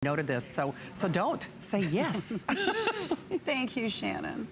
no to this, so don't say yes. Thank you, Shannon.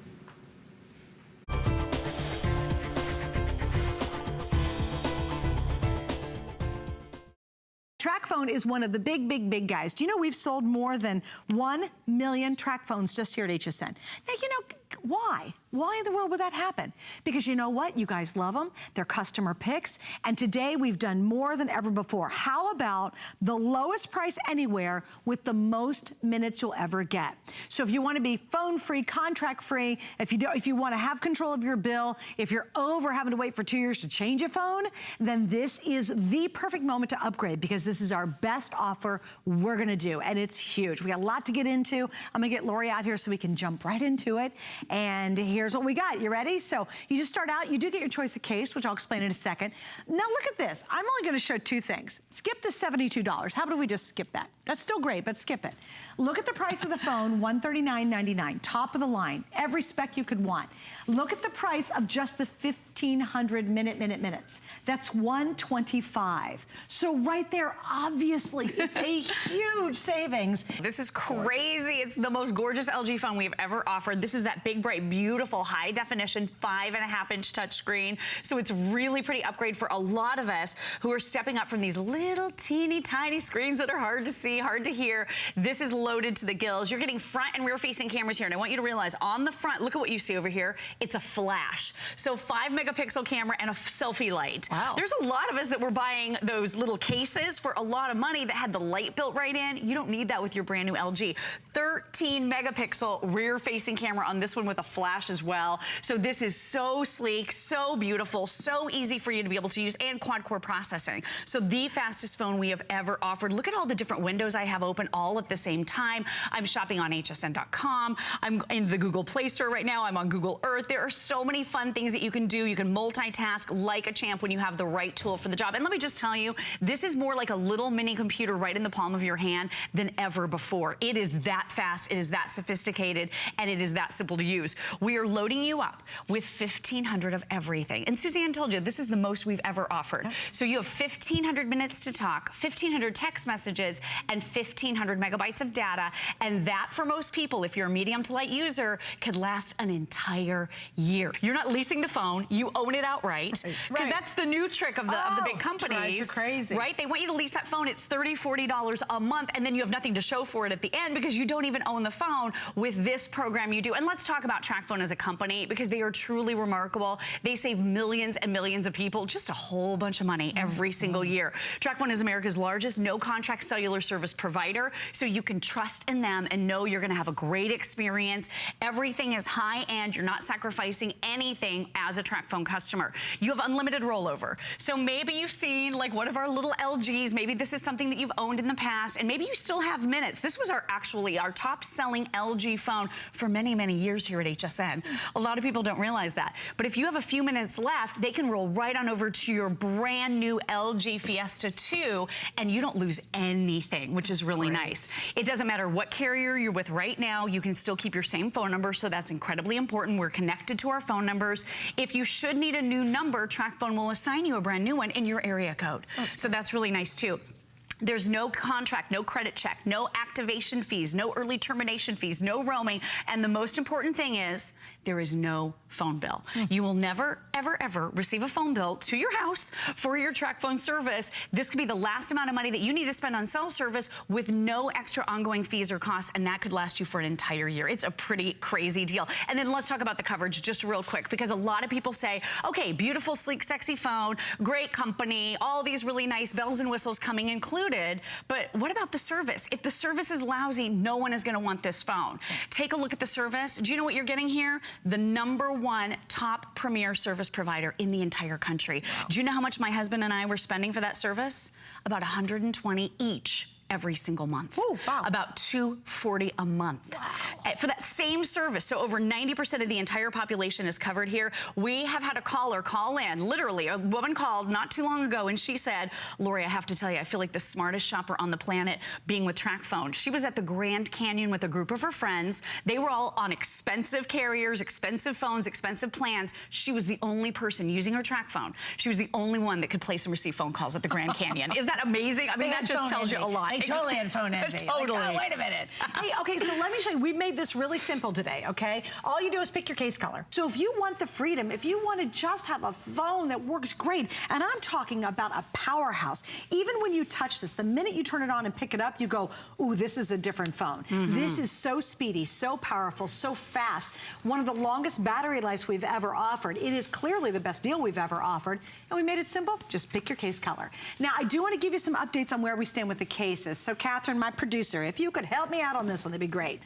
TracFone is one of the big guys. Do you know we've sold more than 1 million TracFones just here at HSN? Now, you know, why? Why in the world would that happen? Because you know what? You guys love them. They're customer picks. And today we've done more than ever before. How about the lowest price anywhere with the most minutes you'll ever get? So if you want to be phone free, contract free, if you want to have control of your bill, if you're over having to wait for 2 years to change a phone, then this is the perfect moment to upgrade, because this is our best offer we're going to do. And it's huge. We got a lot to get into. I'm going to get Lori out here so we can jump right into it. And here's what we got. You ready? So you just start out, you do get your choice of case, which I'll explain in a second. Now look at this. I'm only gonna show 2 things. Skip the $72. How about we just skip that? That's still great, but skip it. Look at the price of the phone, $139.99, top of the line, every spec you could want. Look at the price of just the 1,500 minutes. That's $125. So right there, obviously, it's a huge savings. This is crazy. It's the most gorgeous LG phone we've ever offered. This is that big, bright, beautiful, high definition, 5.5-inch touchscreen. So it's really pretty upgrade for a lot of us who are stepping up from these little teeny tiny screens that are hard to see, hard to hear. This is loaded to the gills. You're getting front and rear facing cameras here. And I want you to realize on the front, look at what you see over here. It's a flash. So 5-megapixel camera and a selfie light. Wow. There's a lot of us that were buying those little cases for a lot of money that had the light built right in. You don't need that with your brand new LG. 13-megapixel rear facing camera on this one with a flash as well. So this is so sleek, so beautiful, so easy for you to be able to use, and quad-core processing. So the fastest phone we have ever offered. Look at all the different windows I have open all at the same time. I'm shopping on hsn.com. I'm in the Google Play Store right now. I'm on Google Earth. There are so many fun things that you can do. You can multitask like a champ when you have the right tool for the job. And let me just tell you, this is more like a little mini computer right in the palm of your hand than ever before. It is that fast, it is that sophisticated, and it is that simple to use. We are loading you up with 1,500 of everything. And Suzanne told you, this is the most we've ever offered. So you have 1,500 minutes to talk, 1,500 text messages, and 1,500 megabytes of data. And that, for most people, if you're a medium to light user, could last an entire year. You're not leasing the phone, you own it outright. Because that's the new trick of the big companies. Drives you crazy. Right? They want you to lease that phone. It's $30, $40 a month, and then you have nothing to show for it at the end because you don't even own the phone. With this program, you do. And let's talk about TracFone as a company, because they are truly remarkable. They save millions and millions of people just a whole bunch of money every single year. TracFone is America's largest no-contract cellular service provider, so you can trust in them and know you're going to have a great experience. Everything is high-end. You're not sacrificing anything as a TracFone customer. You have unlimited rollover. So maybe you've seen like one of our little LGs. Maybe this is something that you've owned in the past, and maybe you still have minutes. This was actually our top-selling LG phone for many, many years here at HSN. A lot of people don't realize that. But if you have a few minutes left, they can roll right on over to your brand new LG Fiesta 2, and you don't lose anything, which is really nice. It doesn't matter what carrier you're with right now, you can still keep your same phone number, so that's incredibly important. We're connected to our phone numbers. If you should need a new number, TracFone will assign you a brand new one in your area code. So that's really nice too. There's no contract, no credit check, no activation fees, no early termination fees, no roaming. And the most important thing is there is no phone bill. You will never, ever, ever receive a phone bill to your house for your TracFone service. This could be the last amount of money that you need to spend on cell service with no extra ongoing fees or costs, and that could last you for an entire year. It's a pretty crazy deal. And then let's talk about the coverage just real quick, because a lot of people say, okay, beautiful, sleek, sexy phone, great company, all these really nice bells and whistles coming included, but what about the service? If the service is lousy, no one is gonna want this phone. Take a look at the service. Do you know what you're getting here? The #1 top premier service provider in the entire country. Wow. Do you know how much my husband and I were spending for that service? About $120 each. Every single month. Ooh, wow. About $240 a month. Wow. For that same service. So over 90% of the entire population is covered here. We have had a caller call in, literally, a woman called not too long ago, and she said, Lori, I have to tell you, I feel like the smartest shopper on the planet being with TracFone. She was at the Grand Canyon with a group of her friends. They were all on expensive carriers, expensive phones, expensive plans. She was the only person using her TracFone. She was the only one that could place and receive phone calls at the Grand Canyon. Is that amazing? I mean, that just tells you a lot. totally had phone envy. Totally. Like, oh, wait a minute. Hey, okay, so let me show you. We made this really simple today, okay? All you do is pick your case color. So if you want the freedom, if you want to just have a phone that works great, and I'm talking about a powerhouse. Even when you touch this, the minute you turn it on and pick it up, you go, ooh, this is a different phone. This is so speedy, so powerful, so fast. One of the longest battery lives we've ever offered. It is clearly the best deal we've ever offered. And we made it simple. Just pick your case color. Now, I do want to give you some updates on where we stand with the cases. So, Catherine, my producer, if you could help me out on this one, that'd be great.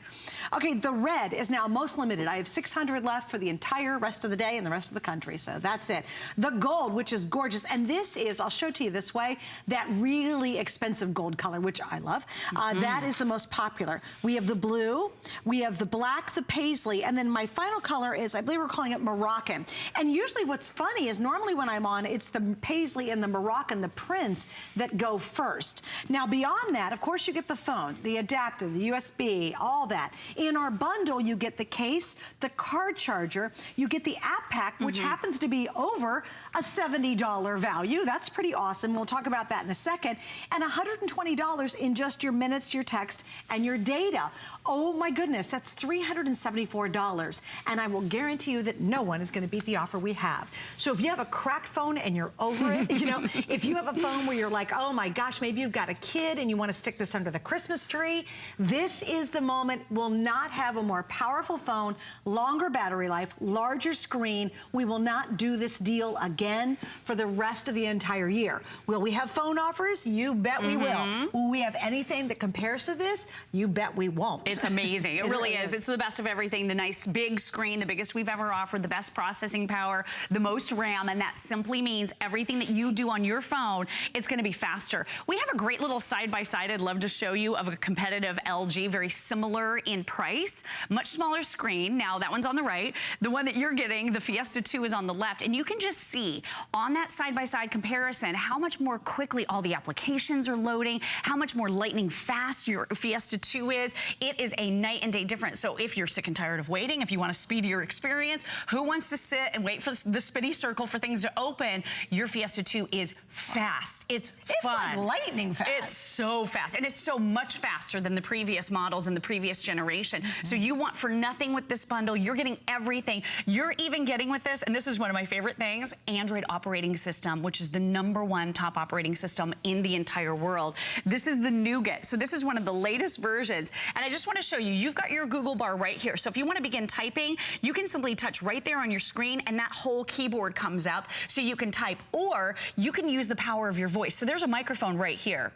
Okay, the red is now most limited. I have 600 left for the entire rest of the day and the rest of the country, so that's it. The gold, which is gorgeous, and this is, I'll show it to you this way, that really expensive gold color, which I love. That is the most popular. We have the blue, we have the black, the paisley, and then my final color is, I believe we're calling it Moroccan. And usually what's funny is normally when I'm on, it's the paisley and the Moroccan, the prints, that go first. Now beyond that, of course you get the phone, the adapter, the USB, all that. In our bundle, you get the case, the car charger, you get the app pack, which happens to be over a $70 value. That's pretty awesome. We'll talk about that in a second. And $120 in just your minutes, your text, and your data. Oh my goodness, that's $374. And I will guarantee you that no one is going to beat the offer we have. So if you have a cracked phone and you're over it, you know, if you have a phone where you're like, oh my gosh, maybe you've got a kid and you want to stick this under the Christmas tree, this is the moment. We'll not have a more powerful phone, longer battery life, larger screen. We will not do this deal again for the rest of the entire year. Will we have phone offers? You bet we will. Will we have anything that compares to this? You bet we won't. It's amazing. It really is. It's the best of everything. The nice big screen, the biggest we've ever offered, the best processing power, the most RAM, and that simply means everything that you do on your phone, it's going to be faster. We have a great little side-by-side I'd love to show you of a competitive LG, very similar in price, much smaller screen. Now that one's on the right. The one that you're getting, the Fiesta 2, is on the left, and you can just see on that side-by-side comparison how much more quickly all the applications are loading, how much more lightning fast your Fiesta 2 is. It is a night and day difference. So if you're sick and tired of waiting, if you want a speedier experience, who wants to sit and wait for the spinny circle for things to open? Your Fiesta 2 is fast. It's fun. Like lightning fast. It's so fast, and it's so much faster than the previous models and the previous generation. So you want for nothing with this bundle. You're getting everything. You're even getting with this, and this is one of my favorite things, Android operating system, which is the #1 top operating system in the entire world. This is the Nougat. So this is one of the latest versions, and I just want to show you, you've got your Google bar right here. So if you want to begin typing, you can simply touch right there on your screen, and that whole keyboard comes up so you can type, or you can use the power of your voice. So there's a microphone right here.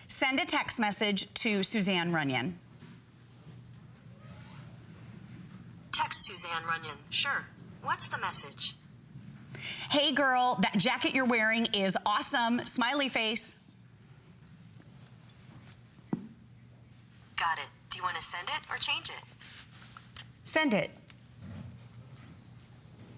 Send a text message to Suzanne Runyon. Text Suzanne Runyon. Sure. What's the message? Hey girl, that jacket you're wearing is awesome. Smiley face. Got it. Do you want to send it or change it? Send it.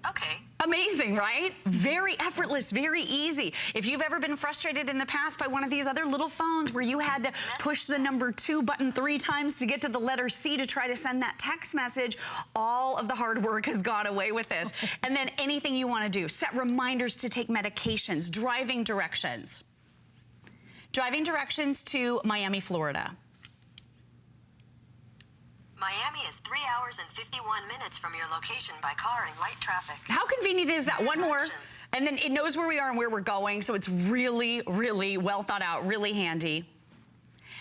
Okay. Amazing, right? Very effortless, very easy. If you've ever been frustrated in the past by one of these other little phones where you had to push the #2 button 3 times to get to the letter C to try to send that text message, all of the hard work has gone away with this. And then anything you want to do, set reminders to take medications, driving directions. Driving directions to Miami, Florida. Miami is 3 hours and 51 minutes from your location by car in light traffic. How convenient is that? One more, Directions. and then it knows where we are and where we're going, so it's really, really well thought out, really handy.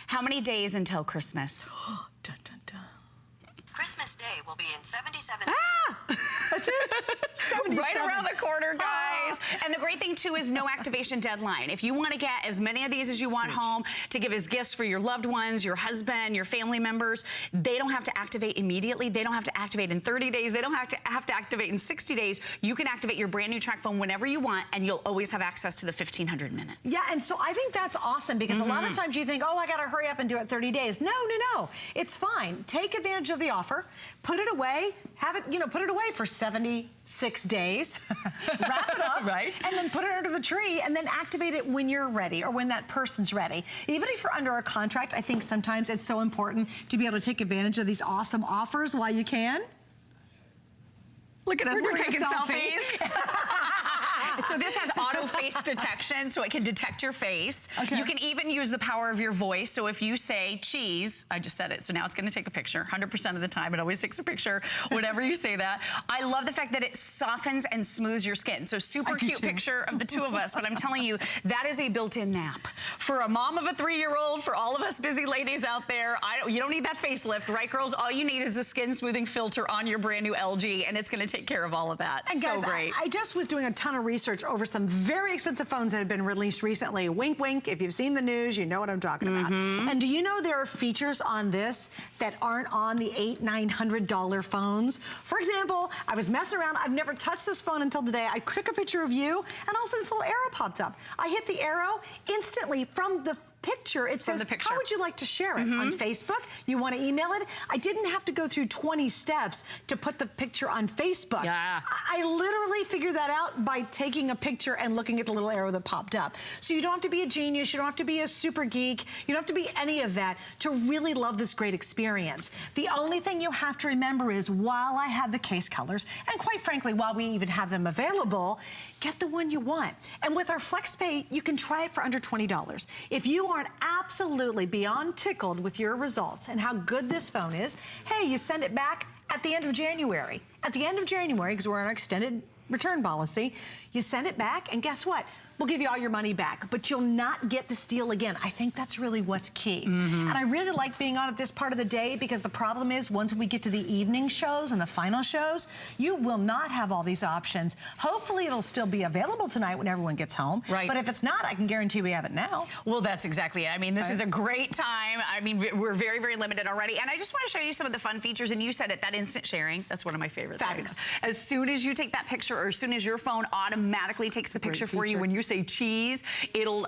How many days until Christmas? Dun, dun, dun. Christmas Day will be in 77 Ah! That's it. 77. Right around the corner, guys. And the great thing, too, is no activation deadline. If you want to get as many of these as you want home to give as gifts for your loved ones, your husband, your family members, they don't have to activate immediately. They don't have to activate in 30 days. They don't have to activate in 60 days. You can activate your brand new track phone whenever you want, and you'll always have access to the 1,500 minutes. Yeah, and so I think that's awesome because a lot of times you think, oh, I got to hurry up and do it 30 days. No, no, no. It's fine. Take advantage of the offer. Put it away. Have it, put it away for 76 days. Wrap it up. Right. And then put it under the tree and then activate it when you're ready or when that person's ready. Even if you're under a contract, I think sometimes it's so important to be able to take advantage of these awesome offers while you can. Look at us, we're doing a taking selfie. selfies. So this has auto auto face detection, so it can detect your face. Okay. You can even use the power of your voice. So if you say cheese, I just said it, so now it's gonna take a picture. 100% of the time, it always takes a picture whenever you say that. I love the fact that it softens and smooths your skin. So super cute picture of the two of us, but I'm telling you, that is a built-in nap. For a mom of a 3-year-old, for all of us busy ladies out there, you don't need that facelift, right girls? All you need is a skin smoothing filter on your brand new LG, and it's gonna take care of all of that. And so guys, great. I just was doing a ton of research over some very expensive phones that have been released recently. Wink, wink. If you've seen the news, you know what I'm talking about. And do you know there are features on this that aren't on the $800-900 phones? For example, I was messing around. I've never touched this phone until today. I took a picture of you, and also this little arrow popped up. I hit the arrow instantly from the picture. It says, how would you like to share it? On Facebook? You want to email it? I didn't have to go through 20 steps to put the picture on Facebook. Yeah. I literally figured that out by taking a picture and looking at the little arrow that popped up. So you don't have to be a genius. You don't have to be a super geek. You don't have to be any of that to really love this great experience. The only thing you have to remember is while I have the case colors, and quite frankly, while we even have them available, get the one you want. And with our FlexPay, you can try it for under $20. If you aren't absolutely beyond tickled with your results and how good this phone is, hey, you send it back at the end of January. At the end of January, because we're on our extended return policy, you send it back, and guess what? We'll give you all your money back, but you'll not get this deal again. I think that's really what's key. And I really like being on at this part of the day, because the problem is once we get to the evening shows and the final shows, you will not have all these options. Hopefully it'll still be available tonight when everyone gets home. Right. But if it's not, I can guarantee we have it now. Well, that's exactly it. I mean, this is a great time. I mean, we're very, very limited already. And I just want to show you some of the fun features. And you said it, that instant sharing. That's one of my favorites. Fabulous. Right now. As soon as you take that picture, or as soon as your phone automatically takes the picture for you, when you say cheese, it'll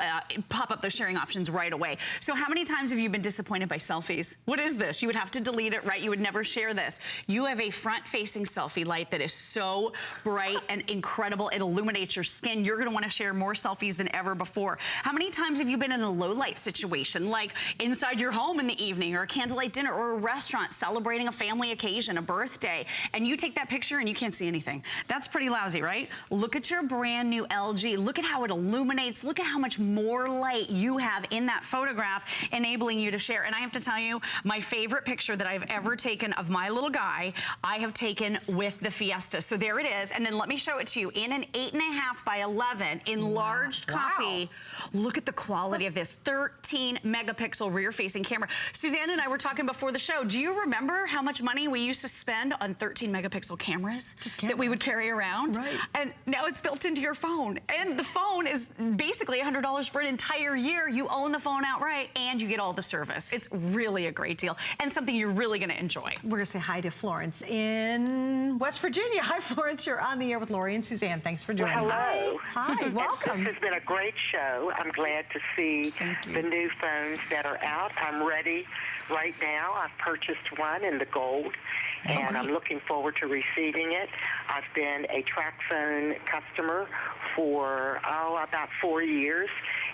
pop up those sharing options right away. So how many times have you been disappointed by selfies? What is this? You would have to delete it, right? You would never share this. You have a front-facing selfie light that is so bright and incredible. It illuminates your skin. You're gonna wanna share more selfies than ever before. How many times have you been in a low-light situation, like inside your home in the evening, or a candlelight dinner, or a restaurant celebrating a family occasion, a birthday, and you take that picture and you can't see anything? That's pretty lousy, right? Look at your brand new LG. Look at how it illuminates. Look at how much more light you have in that photograph, enabling you to share. And I have to tell you, my favorite picture that I've ever taken of my little guy, I have taken with the Fiesta. So there it is. And then let me show it to you in an 8.5 by 11 enlarged copy. Look at the quality of this 13 megapixel rear facing camera. Suzanne and I were talking before the show. Do you remember how much money we used to spend on 13 megapixel cameras that we would carry around? Right. And now it's built into your phone. And the phone is basically $100 for an entire year. You own the phone outright and you get all the service. It's really a great deal and something you're really gonna enjoy. We're gonna say hi to Florence in West Virginia. Hi, Florence, you're on the air with Lori and Suzanne. Thanks for joining us. Hello. Hi, welcome. This has been a great show. I'm glad to see the new phones that are out. I'm ready right now. I've purchased one in the gold, and I'm looking forward to receiving it. I've been a TracFone customer for, about 4 years,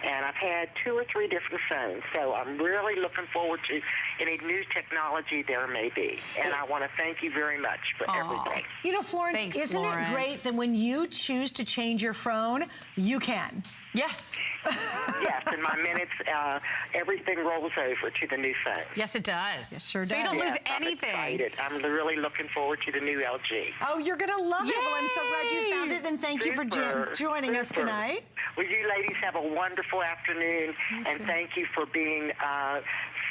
and I've had 2 or 3 different phones, so I'm really looking forward to any new technology there may be. And I want to thank you very much for everything. You know, Florence, Thanks, isn't it great that when you choose to change your phone, you can? Yes. Yes, in my minutes, everything rolls over to the new phone. Yes, it does. It sure So you does. don't lose I'm anything. excited. I'm really looking forward to the new LG. Oh, you're gonna love it. Well, I'm so glad you found it, and thank you for joining us tonight. Well, you ladies have a wonderful afternoon, and thank you for being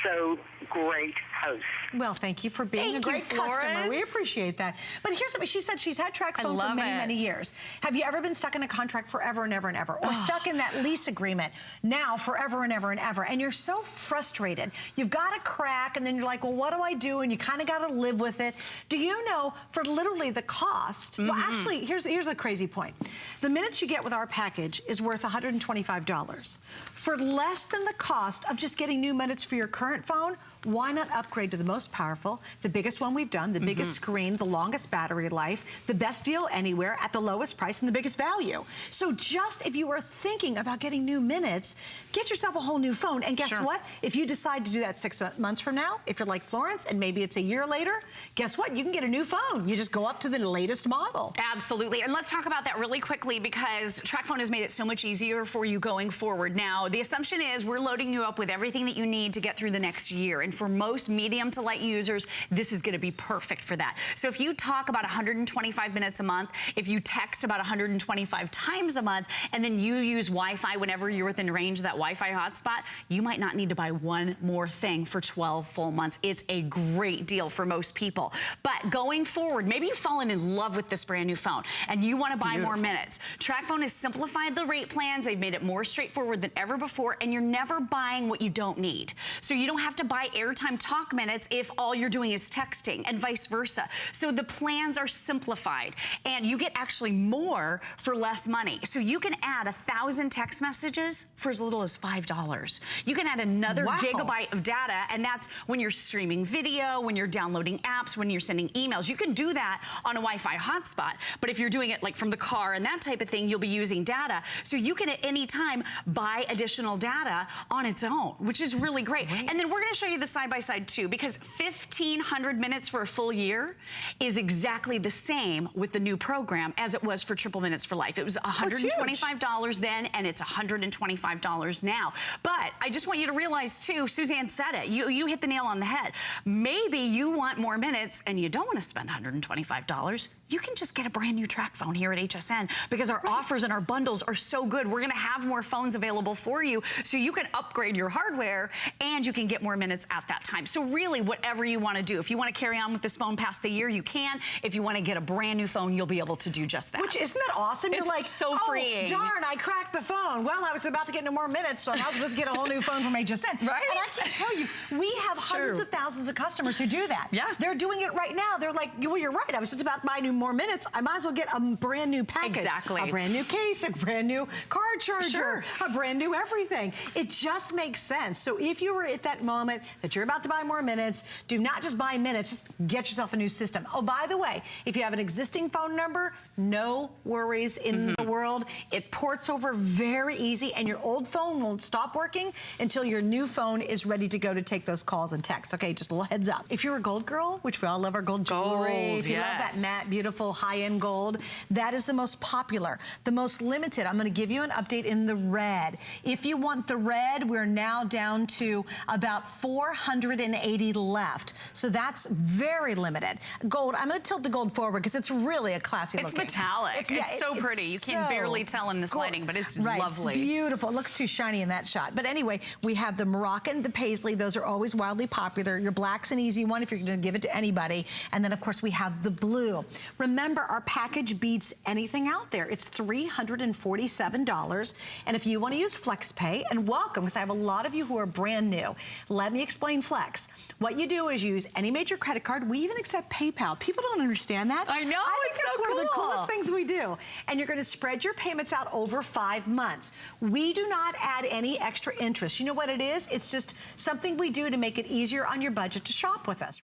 so great hosts. Well, thank you for being a Thank you, great customer. We Florence. appreciate that. But here's something. She said she's had TracFone for love many, it. many years. Have you ever been stuck in a contract forever and ever and ever? Or stuck in that lease agreement now forever and ever and ever? And you're so frustrated. You've got a crack, and then you're like, well, what do I do? And you kind of got to live with it. Do you know, for literally the cost, well, actually, here's a crazy point. The minutes you get with our package is worth $125. For less than the cost of just getting new minutes for your current phone, why not upgrade to the most powerful, the biggest one we've done, the biggest screen, the longest battery life, the best deal anywhere at the lowest price and the biggest value. So just if you are thinking about getting new minutes, get yourself a whole new phone. And guess what? If you decide to do that 6 months from now, if you're like Florence and maybe it's a year later, guess what? You can get a new phone. You just go up to the latest model. Absolutely. And let's talk about that really quickly because TracFone has made it so much easier for you going forward. Now, the assumption is we're loading you up with everything that you need to get through the next year. And for most medium to light users, this is going to be perfect for that. So if you talk about 125 minutes a month, if you text about 125 times a month, and then you use Wi-Fi whenever you're within range of that Wi-Fi hotspot, you might not need to buy one more thing for 12 full months. It's a great deal for most people. But going forward, maybe you've fallen in love with this brand new phone and you want to buy more minutes. TracFone has simplified the rate plans. They've made it more straightforward than ever before, and you're never buying what you don't need. So you don't have to buy airtime talk minutes if all you're doing is texting, and vice versa. So the plans are simplified and you get actually more for less money. So you can add 1,000 text messages for as little as $5. You can add another gigabyte of data, and that's when you're streaming video, when you're downloading apps, when you're sending emails. You can do that on a Wi-Fi hotspot, but if you're doing it like from the car and that type of thing, you'll be using data. So you can at any time buy additional data on its own, which is really great. And then we're gonna show you the side-by-side too, because 1,500 minutes for a full year is exactly the same with the new program as it was for Triple Minutes for Life. It was $125 then, and it's $125 now. But I just want you to realize too, Suzanne said it, you hit the nail on the head. Maybe you want more minutes and you don't want to spend $125. You can just get a brand new TracFone here at HSN because our offers and our bundles are so good. We're gonna have more phones available for you so you can upgrade your hardware and you can get more minutes at that time. So really, whatever you wanna do. If you wanna carry on with this phone past the year, you can. If you wanna get a brand new phone, you'll be able to do just that. Which, isn't that awesome? You're It's like, so freeing. Darn, I cracked the phone. Well, I was about to get no more minutes, so I might as well just get a whole new phone from HSN. Right? And I can tell you, we have hundreds of thousands of customers who do that. Yeah. They're doing it right now. They're like, well, you're right. I was just about to buy more minutes. I might as well get a brand new package. Exactly. A brand new case, a brand new card charger, a brand new everything. It just makes sense. So if you were at that moment that you're about to buy more minutes, do not just buy minutes, just get yourself a new system. Oh, by the way, if you have an existing phone number, no worries in the world. It ports over very easy, and your old phone won't stop working until your new phone is ready to go to take those calls and texts. Okay, just a little heads up. If you're a gold girl, which we all love our gold jewelry, if you love that matte, beautiful, high-end gold, that is the most popular, the most limited. I'm gonna give you an update in the red. If you want the red, we're now down to about 480 left. So that's very limited. Gold, I'm gonna tilt the gold forward because it's really a classy looking. It's metallic. It's so pretty. You can barely tell in this lighting, but it's lovely. It's beautiful. It looks too shiny in that shot. But anyway, we have the Moroccan, the Paisley. Those are always wildly popular. Your black's an easy one if you're going to give it to anybody. And then, of course, we have the blue. Remember, our package beats anything out there. It's $347. And if you want to use FlexPay, and welcome, because I have a lot of you who are brand new. Let me explain Flex. What you do is use any major credit card. We even accept PayPal. People don't understand that. I know. I think that's one of the coolest cool things we do. And you're going to spread your payments out over 5 months. We do not add any extra interest. You know what it is? It's just something we do to make it easier on your budget to shop with us.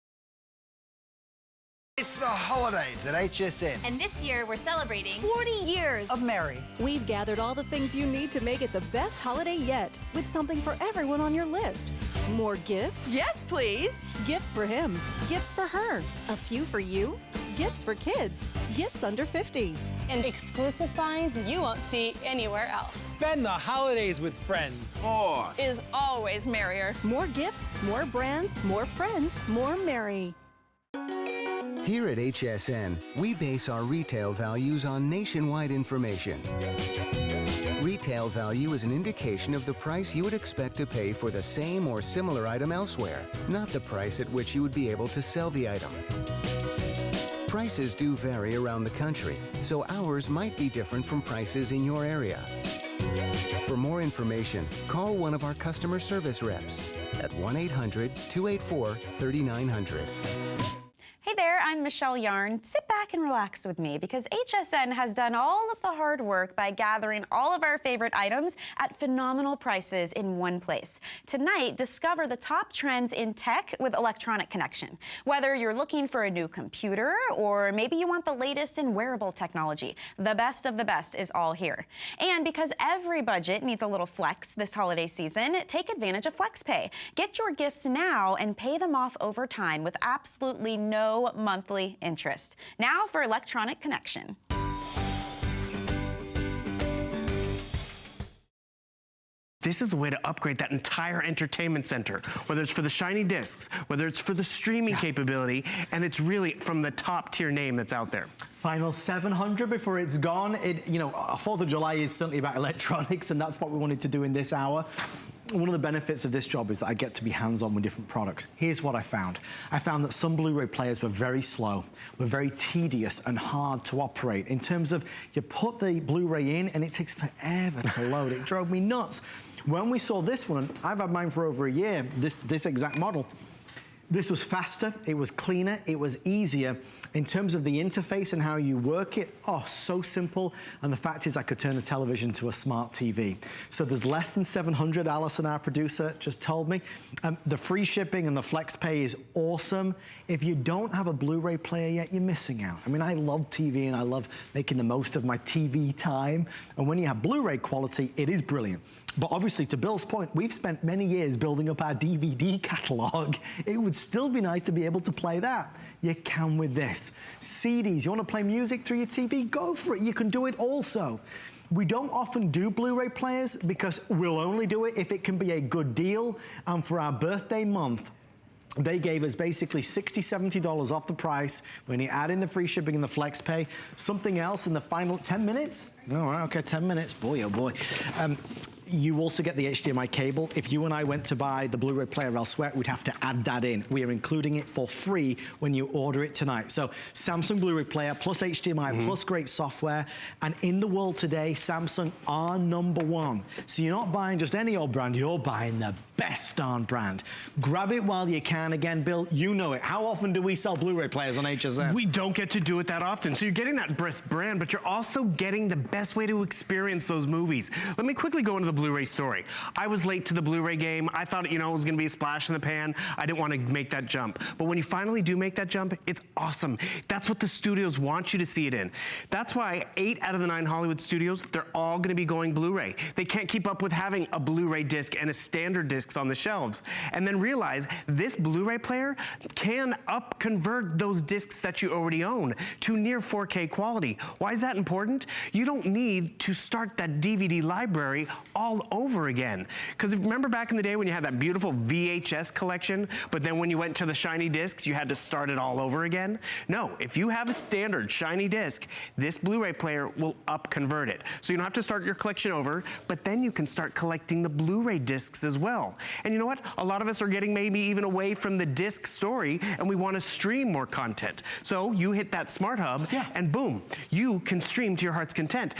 It's the holidays at HSN. And this year we're celebrating 40 years Of Mary. We've gathered all the things you need to make it the best holiday yet, with something for everyone on your list. More gifts? Yes, please. Gifts for him, gifts for her, a few for you, gifts for kids, gifts under 50. And exclusive finds you won't see anywhere else. Spend the holidays with friends. More Is always merrier. More gifts, more brands, more friends, more merry. Here at HSN, we base our retail values on nationwide information. Retail value is an indication of the price you would expect to pay for the same or similar item elsewhere, not the price at which you would be able to sell the item. Prices do vary around the country, so ours might be different from prices in your area. For more information, call one of our customer service reps at 1-800-284-3900. Hey there, there, I'm Michelle Yarn. Sit back and relax with me because HSN has done all of the hard work by gathering all of our favorite items at phenomenal prices in one place. Tonight, discover the top trends in tech with electronic connection. Whether you're looking for a new computer or maybe you want the latest in wearable technology, the best of the best is all here. And because every budget needs a little flex this holiday season, take advantage of FlexPay. Get your gifts now and pay them off over time with absolutely no monthly interest. Now for electronic connection. This is a way to upgrade that entire entertainment center, whether it's for the shiny discs, whether it's for the streaming capability, and it's really from the top tier name that's out there. Final 700 before it's gone. You know, 4th of July is certainly about electronics, and that's what we wanted to do in this hour. One of the benefits of this job is that I get to be hands-on with different products. Here's what I found. I found that some Blu-ray players were very slow, were very tedious and hard to operate in terms of you put the Blu-ray in and it takes forever to load. It drove me nuts. When we saw this one, I've had mine for over a year, this exact model. This was faster, it was cleaner, it was easier. In terms of the interface and how you work it, oh, so simple. And the fact is I could turn the television to a smart TV. So there's less than 700, Alison, our producer, just told me. The free shipping and the FlexPay is awesome. If you don't have a Blu-ray player yet, you're missing out. I mean, I love TV and I love making the most of my TV time. And when you have Blu-ray quality, it is brilliant. But obviously, to Bill's point, we've spent many years building up our DVD catalog. It would still be nice to be able to play that. You can with this. CDs, you want to play music through your TV? Go for it. You can do it also. We don't often do Blu-ray players because we'll only do it if it can be a good deal. And for our birthday month, they gave us basically $60, $70 off the price when you add in the free shipping and the FlexPay. Something else in the final 10 minutes? All right, okay, 10 minutes. Boy, oh boy. You also get the HDMI cable. If you and I went to buy the Blu-ray player elsewhere, we'd have to add that in. We are including it for free when you order it tonight. So Samsung Blu-ray player plus HDMI plus great software. And in the world today, Samsung are #1. So you're not buying just any old brand, you're buying the best darn brand. Grab it while you can. Again, Bill, you know it. How often do we sell Blu-ray players on HSN? We don't get to do it that often. So you're getting that best brand, but you're also getting the best way to experience those movies. Let me quickly go into the Blu-ray story. I was late to the Blu-ray game. I thought, you know, it was gonna be a splash in the pan. I didn't want to make that jump. But when you finally do make that jump, it's awesome. That's what the studios want you to see it in. That's why 8 out of the 9 Hollywood studios, they're all gonna be going Blu-ray. They can't keep up with having a Blu-ray disc and a standard discs on the shelves. And then realize this Blu-ray player can convert those discs that you already own to near 4K quality. Why is that important? You don't need to start that DVD library all over again. Because remember back in the day when you had that beautiful VHS collection, but then when you went to the shiny discs, you had to start it all over again? No, if you have a standard shiny disc, this Blu-ray player will convert it. So you don't have to start your collection over, but then you can start collecting the Blu-ray discs as well. And you know what? A lot of us are getting maybe even away from the disc story and we want to stream more content. So you hit that smart hub and boom, you can stream to your heart's content.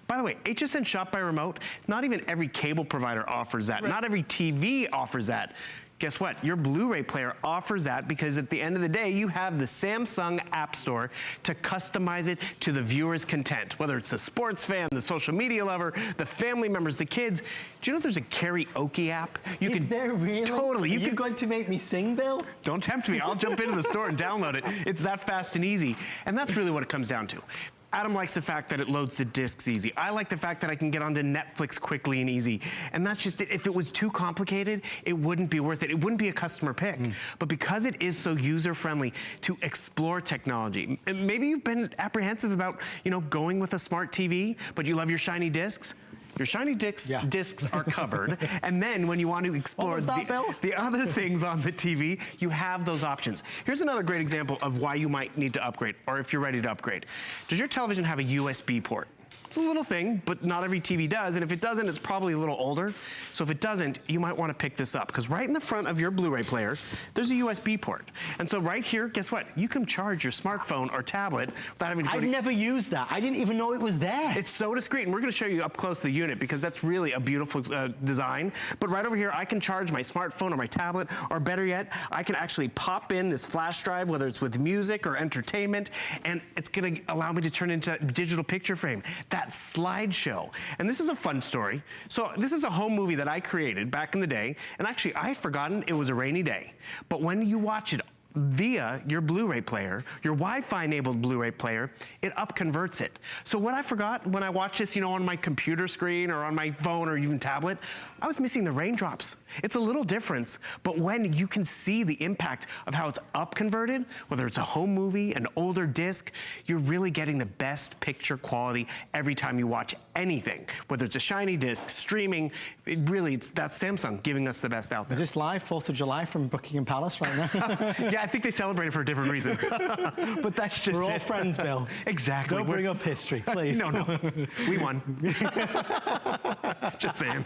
By the way, HSN Shop by Remote, not even every cable provider offers that. Right. Not every TV offers that. Guess what? Your Blu-ray player offers that because at the end of the day, you have the Samsung App Store to customize it to the viewer's content. Whether it's a sports fan, the social media lover, the family members, the kids. Do you know there's a karaoke app? Is there really? Totally. Are you going to make me sing, Bill? Don't tempt me. I'll jump into the store and download it. It's that fast and easy. And that's really what it comes down to. Adam likes the fact that it loads the discs easy. I like the fact that I can get onto Netflix quickly and easy. And that's just it. If it was too complicated, it wouldn't be worth it. It wouldn't be a customer pick. But because it is so user-friendly to explore technology, maybe you've been apprehensive about, you know, going with a smart TV, but you love your shiny discs. Your shiny discs are covered, and then when you want to explore the other things on the TV, you have those options. Here's another great example of why you might need to upgrade, or if you're ready to upgrade. Does your television have a USB port? It's a little thing, but not every TV does, and if it doesn't, it's probably a little older. So if it doesn't, you might want to pick this up, because right in the front of your Blu-ray player, there's a USB port. And so right here, guess what? You can charge your smartphone or tablet without having to go I've never used that. I didn't even know it was there. It's so discreet, and we're going to show you up close the unit, because that's really a beautiful design. But right over here, I can charge my smartphone or my tablet, or better yet, I can actually pop in this flash drive, whether it's with music or entertainment, and it's going to allow me to turn into a digital picture frame. That slideshow. And this is a fun story. So this is a home movie that I created back in the day, and actually I had forgotten it was a rainy day. But when you watch it via your Blu-ray player, your Wi-Fi enabled Blu-ray player, it upconverts it. So what I forgot when I watched this, you know, on my computer screen or on my phone or even tablet, I was missing the raindrops. It's a little difference, but when you can see the impact of how it's upconverted, whether it's a home movie, an older disc, you're really getting the best picture quality every time you watch anything. Whether it's a shiny disc, streaming, that's Samsung giving us the best out there. Is this live, 4th of July from Buckingham Palace right now? Yeah, I think they celebrate it for a different reason. But that's just We're all friends, Bill. Exactly. Don't bring up history, please. No. We won. Just saying.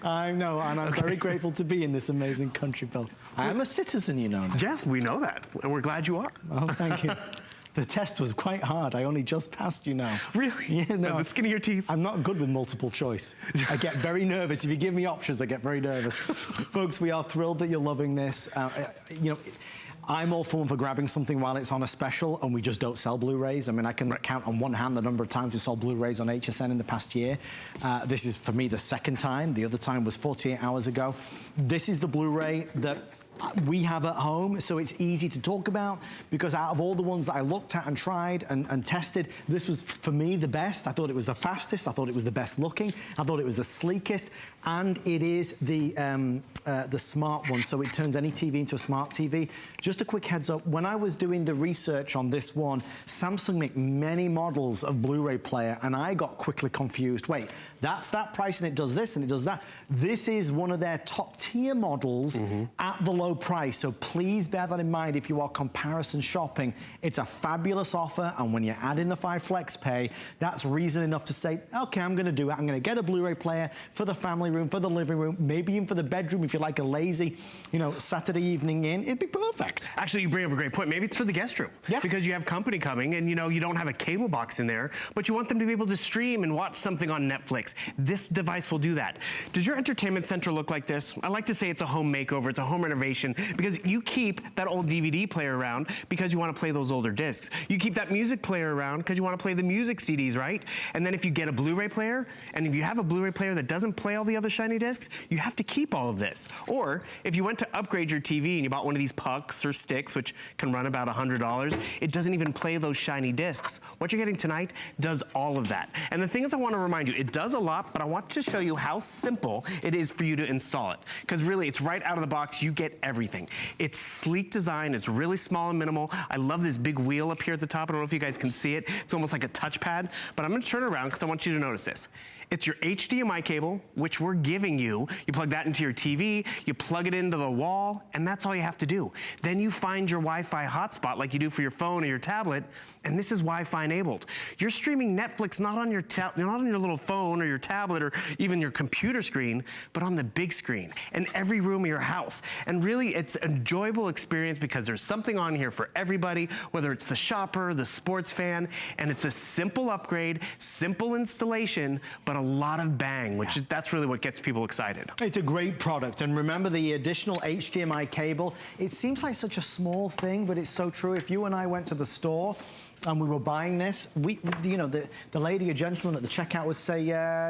I know, and I'm very grateful to be in this amazing country, Bill. I am a citizen, you know. Yes, we know that, and we're glad you are. Oh, thank you. The test was quite hard. I only just passed, you know. Really? Yeah, no. The skin of your teeth? I'm not good with multiple choice. I get very nervous. If you give me options, I get very nervous. Folks, we are thrilled that you're loving this. You know, I'm all for grabbing something while it's on a special, and we just don't sell Blu-rays. I mean, I can count on one hand the number of times we sold Blu-rays on HSN in the past year. This is, for me, the second time. The other time was 48 hours ago. This is the Blu-ray that we have at home, so it's easy to talk about, because out of all the ones that I looked at and tried and tested, this was, for me, the best. I thought it was the fastest. I thought it was the best looking. I thought it was the sleekest, and it is the smart one, so it turns any TV into a smart TV. Just a quick heads up, when I was doing the research on this one, Samsung make many models of Blu-ray player, and I got quickly confused. Wait, that's that price, and it does this, and it does that. This is one of their top tier models at the low price, so please bear that in mind if you are comparison shopping. It's a fabulous offer, and when you add in the 5 flex pay, that's reason enough to say, okay, I'm gonna do it. I'm gonna get a Blu-ray player for the family room, for the living room, maybe even for the bedroom if you like a lazy, you know, Saturday evening in. It'd be perfect. Actually, you bring up a great point. Maybe it's for the guest room. Yeah. Because you have company coming, and you know, you don't have a cable box in there, but you want them to be able to stream and watch something on Netflix. This device will do that. Does your entertainment center look like this? I like to say it's a home makeover, it's a home renovation, because you keep that old DVD player around because you want to play those older discs. You keep that music player around because you want to play the music CDs, right? And then if you get a Blu-ray player, and if you have a Blu-ray player that doesn't play all the other shiny discs, you have to keep all of this. Or if you went to upgrade your TV and you bought one of these pucks or sticks, which can run about $100, it doesn't even play those shiny discs. What you're getting tonight does all of that. And the thing is, I want to remind you, it does a lot, but I want to show you how simple it is for you to install it. Because really, it's right out of the box, you get everything. It's sleek design, it's really small and minimal. I love this big wheel up here at the top. I don't know if you guys can see it. It's almost like a touchpad, but I'm gonna turn it around because I want you to notice this. It's your HDMI cable, which we're giving you. You plug that into your TV, you plug it into the wall, and that's all you have to do. Then you find your Wi-Fi hotspot like you do for your phone or your tablet, and this is Wi-Fi enabled. You're streaming Netflix not on your little phone or your tablet or even your computer screen, but on the big screen in every room of your house. And really, it's an enjoyable experience because there's something on here for everybody, whether it's the shopper, the sports fan, and it's a simple upgrade, simple installation, but a lot of bang, which that's really what gets people excited. It's a great product, and remember the additional HDMI cable. It seems like such a small thing, but it's so true. If you and I went to the store and we were buying this, you know, the lady or gentleman at the checkout would say,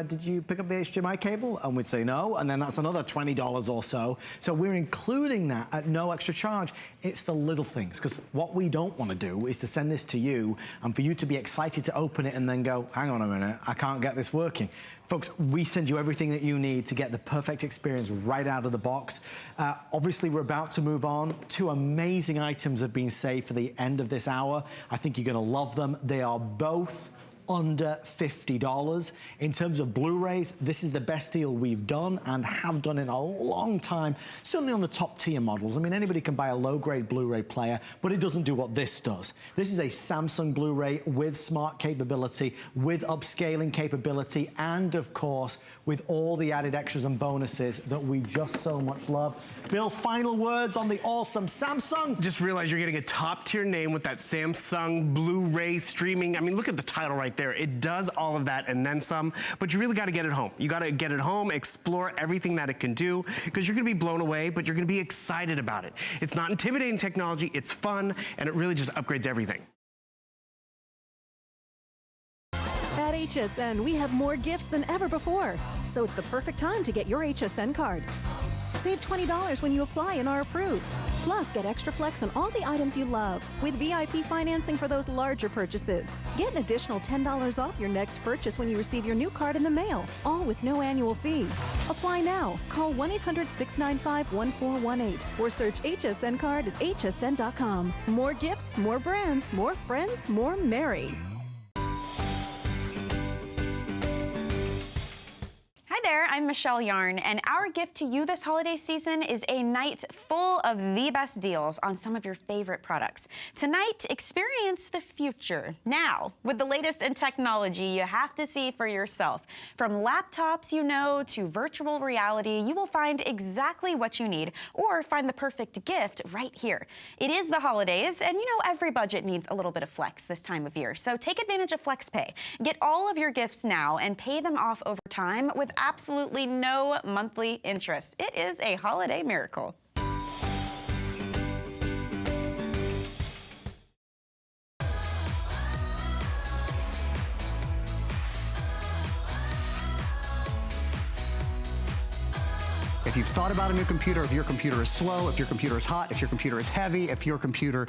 did you pick up the HDMI cable? And we'd say no, and then that's another $20 or so. So we're including that at no extra charge. It's the little things, because what we don't want to do is to send this to you and for you to be excited to open it and then go, hang on a minute, I can't get this working. Folks, we send you everything that you need to get the perfect experience right out of the box. Obviously, we're about to move on. 2 amazing items have been saved for the end of this hour. I think you're going to love them. They are both under $50. In terms of Blu-rays, this is the best deal we've done and have done in a long time, certainly on the top tier models. I mean, anybody can buy a low-grade Blu-ray player, but it doesn't do what this does. This is a Samsung Blu-ray with smart capability, with upscaling capability, and of course, with all the added extras and bonuses that we just so much love. Bill, final words on the awesome Samsung? Just realize you're getting a top-tier name with that Samsung Blu-ray streaming. I mean, look at the title right there. It does all of that and then some, but you really got to get it home. You got to get it home, explore everything that it can do, because you're going to be blown away, but you're going to be excited about it. It's not intimidating technology, it's fun, and it really just upgrades everything. At HSN, we have more gifts than ever before, so it's the perfect time to get your HSN card. Save $20 when you apply and are approved. Plus, get extra flex on all the items you love with VIP financing for those larger purchases. Get an additional $10 off your next purchase when you receive your new card in the mail, all with no annual fee. Apply now. Call 1-800-695-1418 or search HSN card at hsn.com. More gifts, more brands, more friends, more merry. Hi there, I'm Michelle Yarn, and our gift to you this holiday season is a night full of the best deals on some of your favorite products. Tonight, experience the future. Now, with the latest in technology, you have to see for yourself. From laptops you know to virtual reality, you will find exactly what you need or find the perfect gift right here. It is the holidays, and you know every budget needs a little bit of flex this time of year, so take advantage of FlexPay. Get all of your gifts now and pay them off over time with absolutely no monthly interest. It is a holiday miracle. If you've thought about a new computer, if your computer is slow, if your computer is hot, if your computer is heavy, if your computer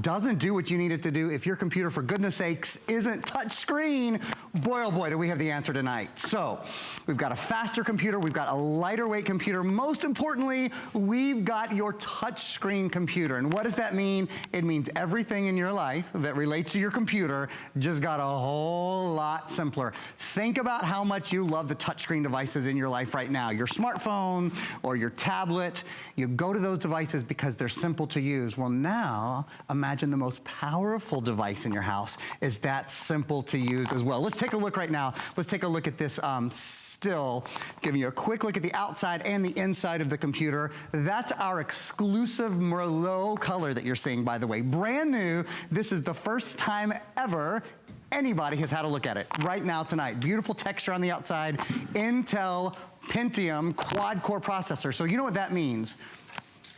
doesn't do what you need it to do, if your computer, for goodness sakes, isn't touch screen, boy, oh boy, do we have the answer tonight. So, we've got a faster computer, we've got a lighter weight computer, most importantly, we've got your touch screen computer. And what does that mean? It means everything in your life that relates to your computer just got a whole lot simpler. Think about how much you love the touchscreen devices in your life right now. Your smartphone or your tablet, you go to those devices because they're simple to use. Well, now imagine the most powerful device in your house is that simple to use as well. Let's take a look right now. Let's take a look at this still, giving you a quick look at the outside and the inside of the computer. That's our exclusive Merlot color that you're seeing, by the way. Brand new. This is the first time ever anybody has had a look at it right now tonight. Beautiful texture on the outside. Intel Pentium quad-core processor. So you know what that means.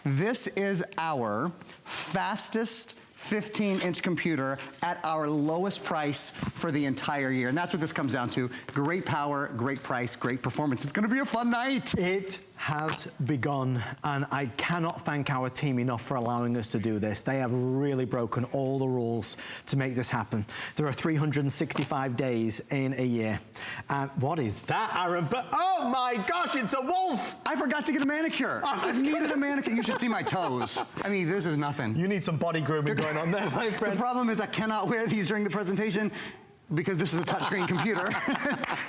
This is our fastest 15-inch computer at our lowest price for the entire year. And that's what this comes down to. Great power, great price, great performance. It's gonna be a fun night. It has begun, and I cannot thank our team enough for allowing us to do this. They have really broken all the rules to make this happen. There are 365 days in a year. And what is that, Aaron? But oh my gosh, it's a wolf! I forgot to get a manicure. I needed a manicure. You should see my toes. I mean, this is nothing. You need some body grooming going on there, my friend. The problem is I cannot wear these during the presentation because this is a touchscreen computer,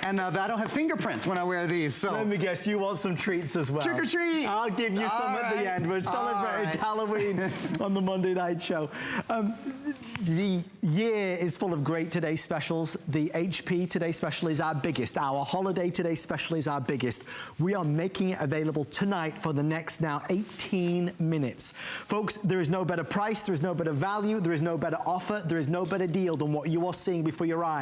and I don't have fingerprints when I wear these, so. Let me guess, you want some treats as well. Trick or treat! I'll give you some at the end. We're celebrating Halloween on the Monday Night Show. The year is full of great Today Specials. The HP Today Special is our biggest. Our Holiday Today Special is our biggest. We are making it available tonight for the next now 18 minutes. Folks, there is no better price, there is no better value, there is no better offer, there is no better deal than what you are seeing before your eyes.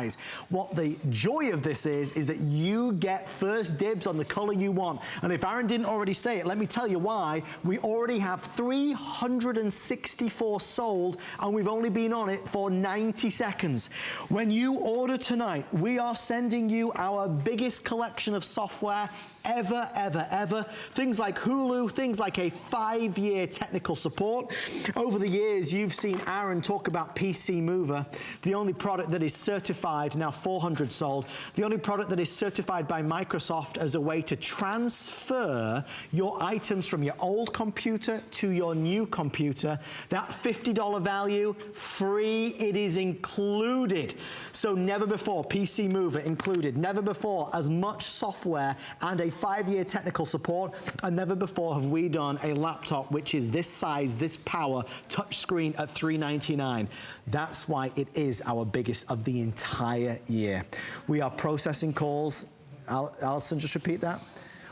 What the joy of this is that you get first dibs on the color you want. And if Aaron didn't already say it, let me tell you why. We already have 364 sold, and we've only been on it for 90 seconds. When you order tonight, we are sending you our biggest collection of software ever, ever, ever. Things like Hulu, things like a 5-year technical support. Over the years, you've seen Aaron talk about PC Mover, the only product that is certified, now 400 sold, the only product that is certified by Microsoft as a way to transfer your items from your old computer to your new computer. That $50 value, free, it is included. So never before, PC Mover included, never before as much software and a 5-year technical support, and never before have we done a laptop which is this size, this power, touchscreen at $399. That's why it is our biggest of the entire year. We are processing calls. Alison, just repeat that.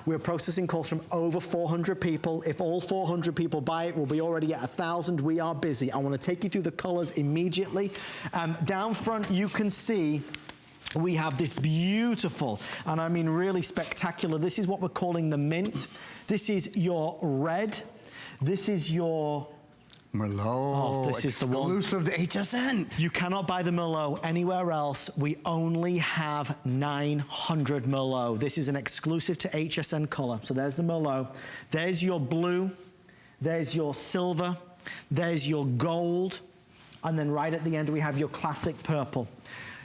We're processing calls from over 400 people. If all 400 people buy it, we'll be already at 1,000. We are busy. I want to take you through the colors immediately. Down front, you can see we have this beautiful, and I mean really spectacular, this is what we're calling the mint. This is your red. This is your Merlot. Oh, this is the one. Exclusive to HSN. You cannot buy the Merlot anywhere else. We only have 900 Merlot. This is an exclusive to HSN color. So there's the Merlot. There's your blue. There's your silver. There's your gold. And then right at the end, we have your classic purple.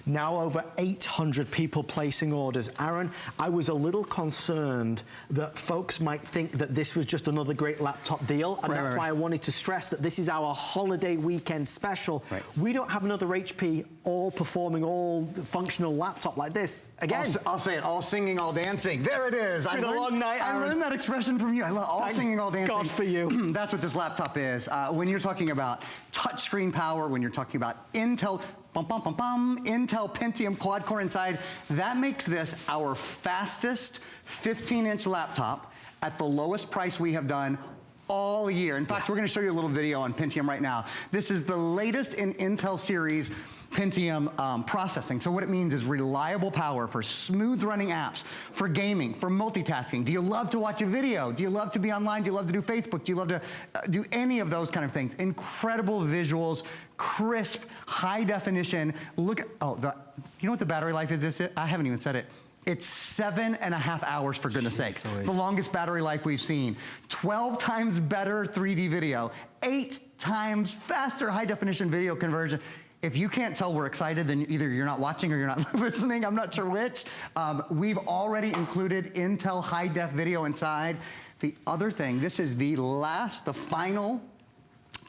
Now over 800 people placing orders. Aaron, I was a little concerned that folks might think that this was just another great laptop deal, and that's why I wanted to stress that this is our holiday weekend special. We don't have another HP all-performing, all-functional laptop like this. Again. I'll say it, all singing, all dancing. There it is. It's been a long night, Aaron. I learned that expression from you. I love all singing, all dancing. God for you. That's what this laptop is. When you're talking about touchscreen power, when you're talking about Intel, Intel Pentium quad-core inside. That makes this our fastest 15-inch laptop at the lowest price we have done all year. In fact, we're going to show you a little video on Pentium right now. This is the latest in Intel series Pentium processing. So what it means is reliable power for smooth running apps, for gaming, for multitasking. Do you love to watch a video? Do you love to be online? Do you love to do Facebook? Do you love to do any of those kind of things? Incredible visuals, crisp, high definition. Look at, you know what the battery life is? I haven't even said it. It's 7.5 hours, for goodness sakes. The longest battery life we've seen. 12 times better 3D video. 8 times faster high definition video conversion. If you can't tell we're excited, then either you're not watching or you're not listening. I'm not sure which. We've already included Intel high-def video inside. The other thing, this is the final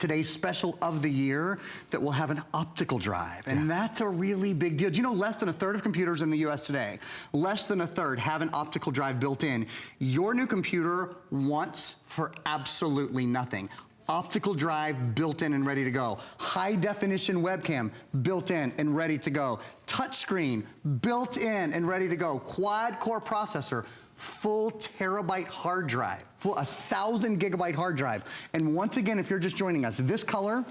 today's special of the year that will have an optical drive. And that's a really big deal. Do you know less than a third of computers in the US today, less than a third have an optical drive built in? Your new computer wants for absolutely nothing. Optical drive built in and ready to go. High definition webcam built in and ready to go. Touchscreen built in and ready to go. Quad core processor, full terabyte hard drive, full 1,000 gigabyte hard drive. And once again, if you're just joining us, this color,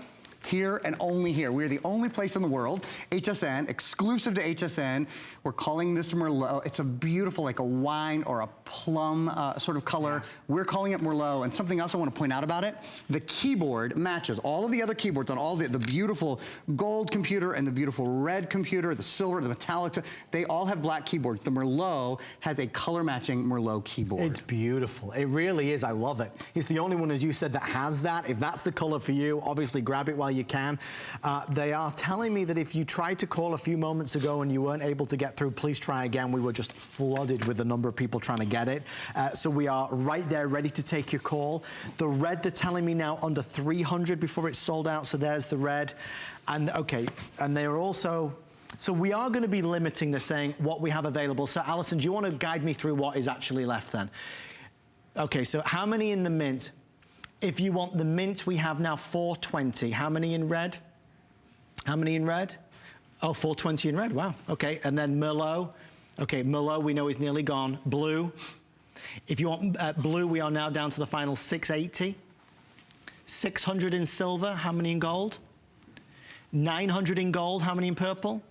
here and only here. We're the only place in the world, HSN, exclusive to HSN. We're calling this Merlot. It's a beautiful, like a wine or a plum sort of color. We're calling it Merlot. And something else I want to point out about it, the keyboard matches all of the other keyboards on all the beautiful gold computer and the beautiful red computer, the silver, the metallic. They all have black keyboards. The Merlot has a color matching Merlot keyboard. It's beautiful. It really is. I love it. It's the only one, as you said, that has that. If that's the color for you, obviously grab it while you can. They are telling me that if you tried to call a few moments ago and you weren't able to get through, please try again. We were just flooded with the number of people trying to get it. So we are right there ready to take your call. The red, they're telling me now under 300 before it's sold out. So there's the red. And okay, and they are also, so we are going to be limiting the saying what we have available. So Alison, do you want to guide me through what is actually left then? Okay, so how many in the mint? If you want the mint, we have now 420. How many in red? How many in red? Oh, 420 in red, wow, okay. And then Merlot. Okay, Merlot we know is nearly gone. Blue. If you want blue, we are now down to the final 680. 600 in silver, how many in gold? 900 in gold, how many in purple?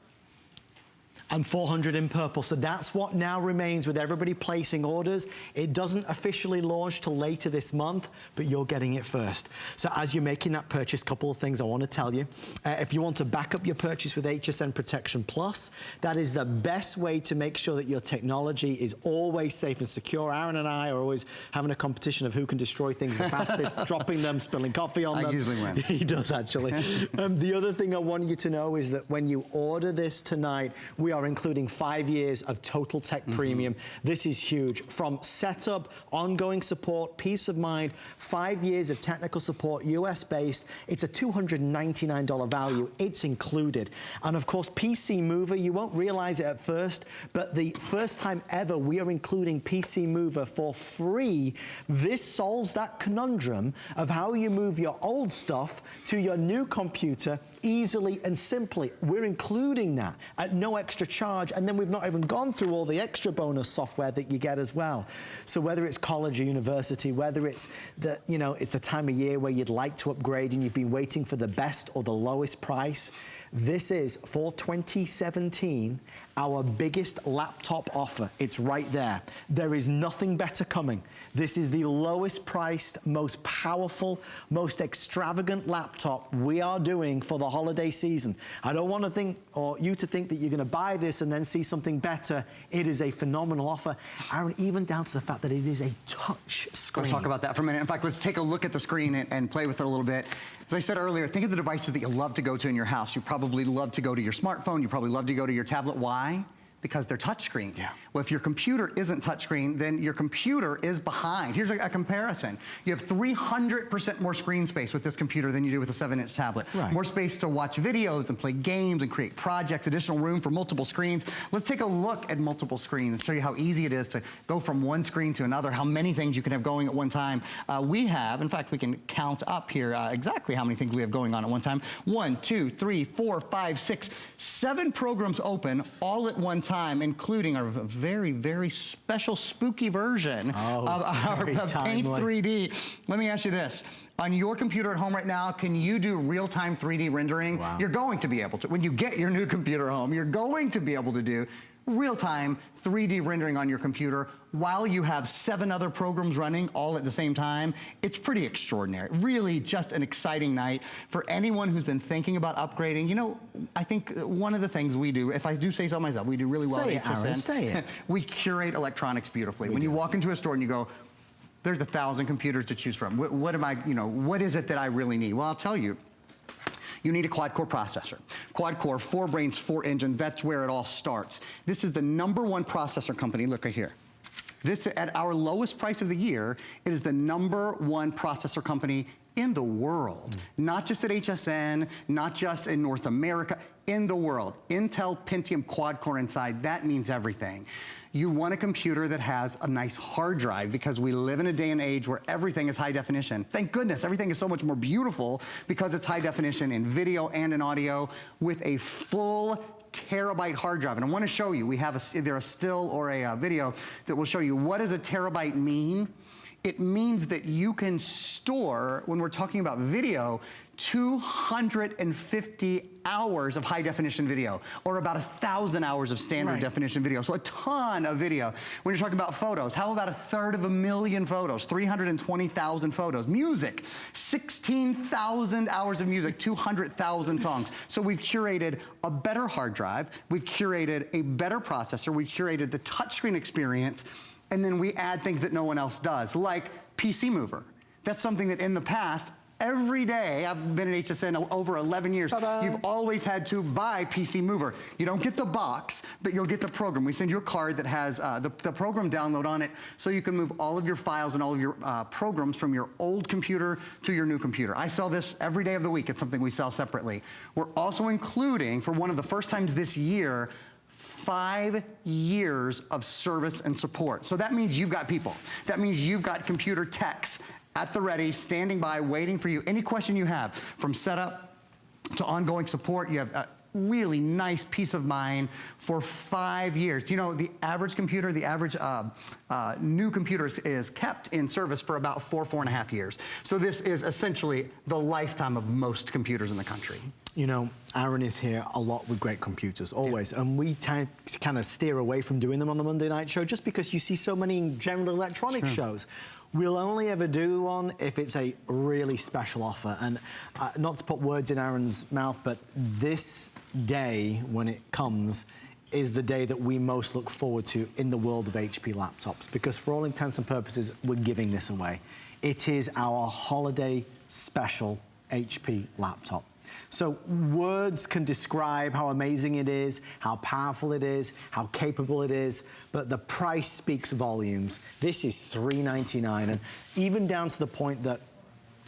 and 400 in purple. So that's what now remains with everybody placing orders. It doesn't officially launch till later this month, but you're getting it first. So as you're making that purchase, couple of things I want to tell you. If you want to back up your purchase with HSN Protection Plus, that is the best way to make sure that your technology is always safe and secure. Aaron and I are always having a competition of who can destroy things the fastest, dropping them, spilling coffee on them. I usually win. He does, actually. The other thing I want you to know is that when you order this tonight, we are including 5 years of Total Tech Premium. This is huge. From setup, ongoing support, peace of mind, 5 years of technical support, US-based. It's a $299 value. It's included. And of course, PC Mover, you won't realize it at first, but the first time ever we are including PC Mover for free. This solves that conundrum of how you move your old stuff to your new computer easily and simply. We're including that at no extra charge, and then we've not even gone through all the extra bonus software that you get as well. So whether it's college or university, whether it's the, you know, it's the time of year where you'd like to upgrade and you've been waiting for the best or the lowest price, this is, for 2017, our biggest laptop offer. It's right there. There is nothing better coming. This is the lowest priced, most powerful, most extravagant laptop we are doing for the holiday season. I don't want to think, or you to think that you're going to buy this and then see something better. It is a phenomenal offer, Aaron, even down to the fact that it is a touch screen. Let's talk about that for a minute. In fact, let's take a look at the screen and play with it a little bit. As I said earlier, think of the devices that you love to go to in your house. You probably love to go to your smartphone. You probably love to go to your tablet. Why? Because they're touchscreen. Yeah. Well, if your computer isn't touchscreen, then your computer is behind. Here's a comparison. You have 300% more screen space with this computer than you do with a 7-inch tablet. Right. More space to watch videos and play games and create projects, additional room for multiple screens. Let's take a look at multiple screens and show you how easy it is to go from one screen to another, how many things you can have going at one time. We have, in fact, we can count up here exactly how many things we have going on at one time. 1, 2, 3, 4, 5, 6, 7 programs open all at one time, including our very, very special spooky version of our Paint 3D. Let me ask you this. On your computer at home right now, can you do real-time 3D rendering? Wow. You're going to be able to. When you get your new computer home, you're going to be able to do real-time 3D rendering on your computer while you have 7 other programs running all at the same time. It's pretty extraordinary. Really just an exciting night for anyone who's been thinking about upgrading. You know, I think one of the things we do, if I do say so myself, we do really well at HSN. Aaron, say it. We curate electronics beautifully. When you walk into a store and you go, there's 1,000 computers to choose from. What am I, you know, what is it that I really need? Well, I'll tell you. You need a quad-core processor. Quad-core, 4 brains, 4 engines, that's where it all starts. This is the #1 processor company, look right here. This, at our lowest price of the year, it is the #1 processor company in the world. Not just at HSN, not just in North America, in the world. Intel Pentium quad-core inside, that means everything. You want a computer that has a nice hard drive because we live in a day and age where everything is high definition. Thank goodness, everything is so much more beautiful because it's high definition in video and in audio with a full terabyte hard drive. And I want to show you, we have either a still or a video that will show you what does a terabyte mean. It means that you can store, when we're talking about video, 250 hours of high definition video, or about 1,000 hours of standard definition video. So a ton of video. When you're talking about photos, how about 1/3 photos, 320,000 photos. Music, 16,000 hours of music, 200,000 songs. So we've curated a better hard drive, we've curated a better processor, we've curated the touchscreen experience, and then we add things that no one else does, like PC Mover. That's something that in the past, every day, I've been at HSN over 11 years, you've always had to buy PC Mover. You don't get the box, but you'll get the program. We send you a card that has the program download on it, so you can move all of your files and all of your programs from your old computer to your new computer. I sell this every day of the week. It's something we sell separately. We're also including, for one of the first times this year, 5 years of service and support. So that means you've got people. That means you've got computer techs at the ready, standing by, waiting for you. Any question you have, from setup to ongoing support, you have really nice peace of mind for 5 years. You know, the average computer, the average new computer is kept in service for about 4.5 years. So this is essentially the lifetime of most computers in the country. You know, Aaron is here a lot with great computers, always. And we kind of steer away from doing them on the Monday night show just because you see so many general electronics shows. We'll only ever do one if it's a really special offer. And not to put words in Aaron's mouth, but this day, when it comes, is the day that we most look forward to in the world of HP laptops. Because for all intents and purposes, we're giving this away. It is our holiday special HP laptop. So words can describe how amazing it is, how powerful it is, how capable it is, but the price speaks volumes. This is $399, and even down to the point that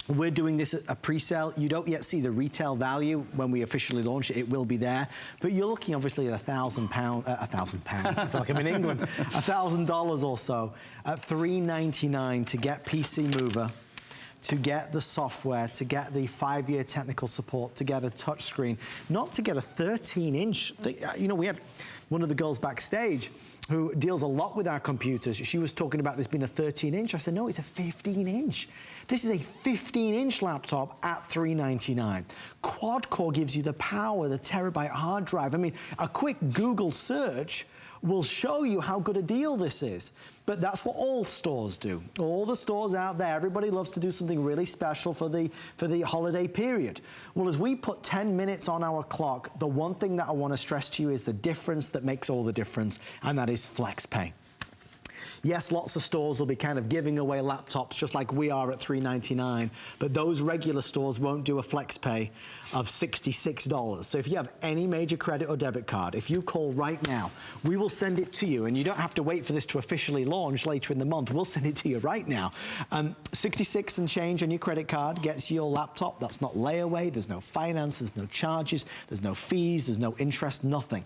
we're doing this at a pre-sale. You don't yet see the retail value when we officially launch it. It will be there, but you're looking obviously at £1,000. I feel like I'm in England. $1,000 or so at $399 to get PC Mover, to get the software, to get the 5-year technical support, to get a touchscreen, not to get a 13-inch. You know, we had one of the girls backstage who deals a lot with our computers. She was talking about this being a 13-inch. I said, no, it's a 15-inch. This is a 15-inch laptop at $399. Quad-core gives you the power, the terabyte hard drive. I mean, a quick Google search will show you how good a deal this is. But that's what all stores do. All the stores out there, everybody loves to do something really special for the holiday period. Well, as we put 10 minutes on our clock, the one thing that I want to stress to you is the difference that makes all the difference, and that is FlexPay. Yes, lots of stores will be kind of giving away laptops just like we are at $399, but those regular stores won't do a FlexPay of $66. So if you have any major credit or debit card, if you call right now, we will send it to you, and you don't have to wait for this to officially launch later in the month. We'll send it to you right now. 66 and change on your credit card gets you your laptop. That's not layaway. There's no finance. There's no charges. There's no fees. There's no interest, nothing.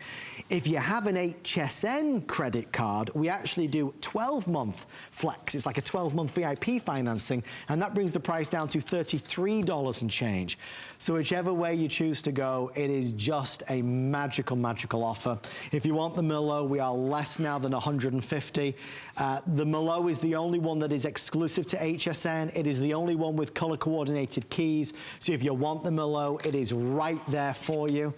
If you have an HSN credit card, we actually do 12-month flex. It's like a 12-month VIP financing, and that brings the price down to $33 and change. So whichever way you choose to go, it is just a magical, magical offer. If you want the Milo, we are less now than $150. The Milo is the only one that is exclusive to HSN. It is the only one with color-coordinated keys. So if you want the Milo, it is right there for you.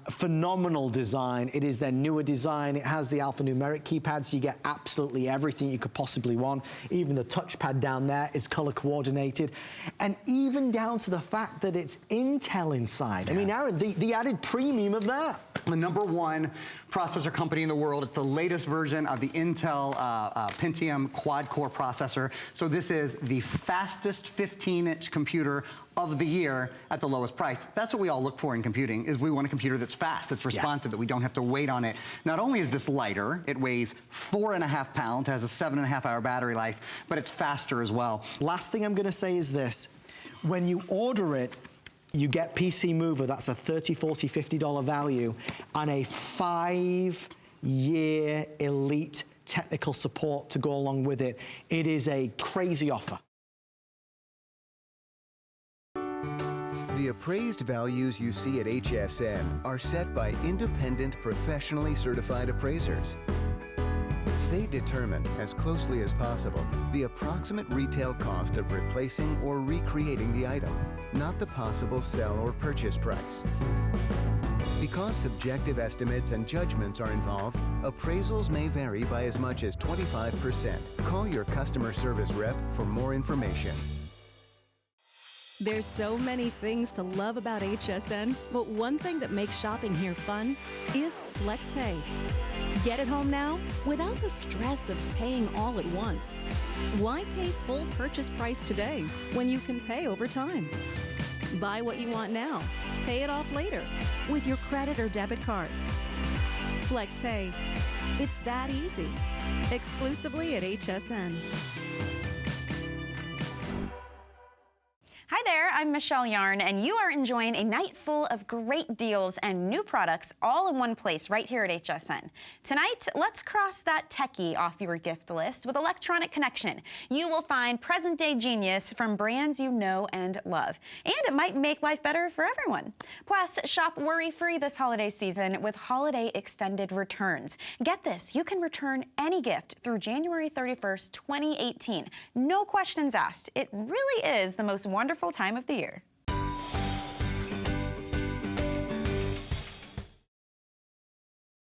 Phenomenal design. It is their newer design. It has the alphanumeric keypad, so you get absolutely everything you could possibly want. Even the touchpad down there is color coordinated. And even down to the fact that it's Intel inside. Yeah. I mean, Aaron, the added premium of that. The #1 processor company in the world. It's the latest version of the Intel Pentium quad-core processor. So this is the fastest 15-inch computer of the year at the lowest price. That's what we all look for in computing, is we want a computer that's fast, that's responsive, that we don't have to wait on it. Not only is this lighter, it weighs 4.5 pounds, has a 7.5-hour battery life, but it's faster as well. Last thing I'm gonna say is this. When you order it, you get PC Mover, that's a $30, $40, $50 value, and a 5-year elite technical support to go along with it. It is a crazy offer. The appraised values you see at HSN are set by independent, professionally certified appraisers. They determine, as closely as possible, the approximate retail cost of replacing or recreating the item, not the possible sell or purchase price. Because subjective estimates and judgments are involved, appraisals may vary by as much as 25%. Call your customer service rep for more information. There's so many things to love about HSN, but one thing that makes shopping here fun is FlexPay. Get it home now without the stress of paying all at once. Why pay full purchase price today when you can pay over time? Buy what you want now, pay it off later with your credit or debit card. FlexPay. It's that easy. Exclusively at HSN. Hi there, I'm I'm Michelle Yarn, and you are enjoying a night full of great deals and new products all in one place right here at HSN. Tonight, let's cross that techie off your gift list with Electronic Connection. You will find present-day genius from brands you know and love. And it might make life better for everyone. Plus, shop worry-free this holiday season with holiday extended returns. Get this, you can return any gift through January 31st, 2018. No questions asked. It really is the most wonderful time of the year.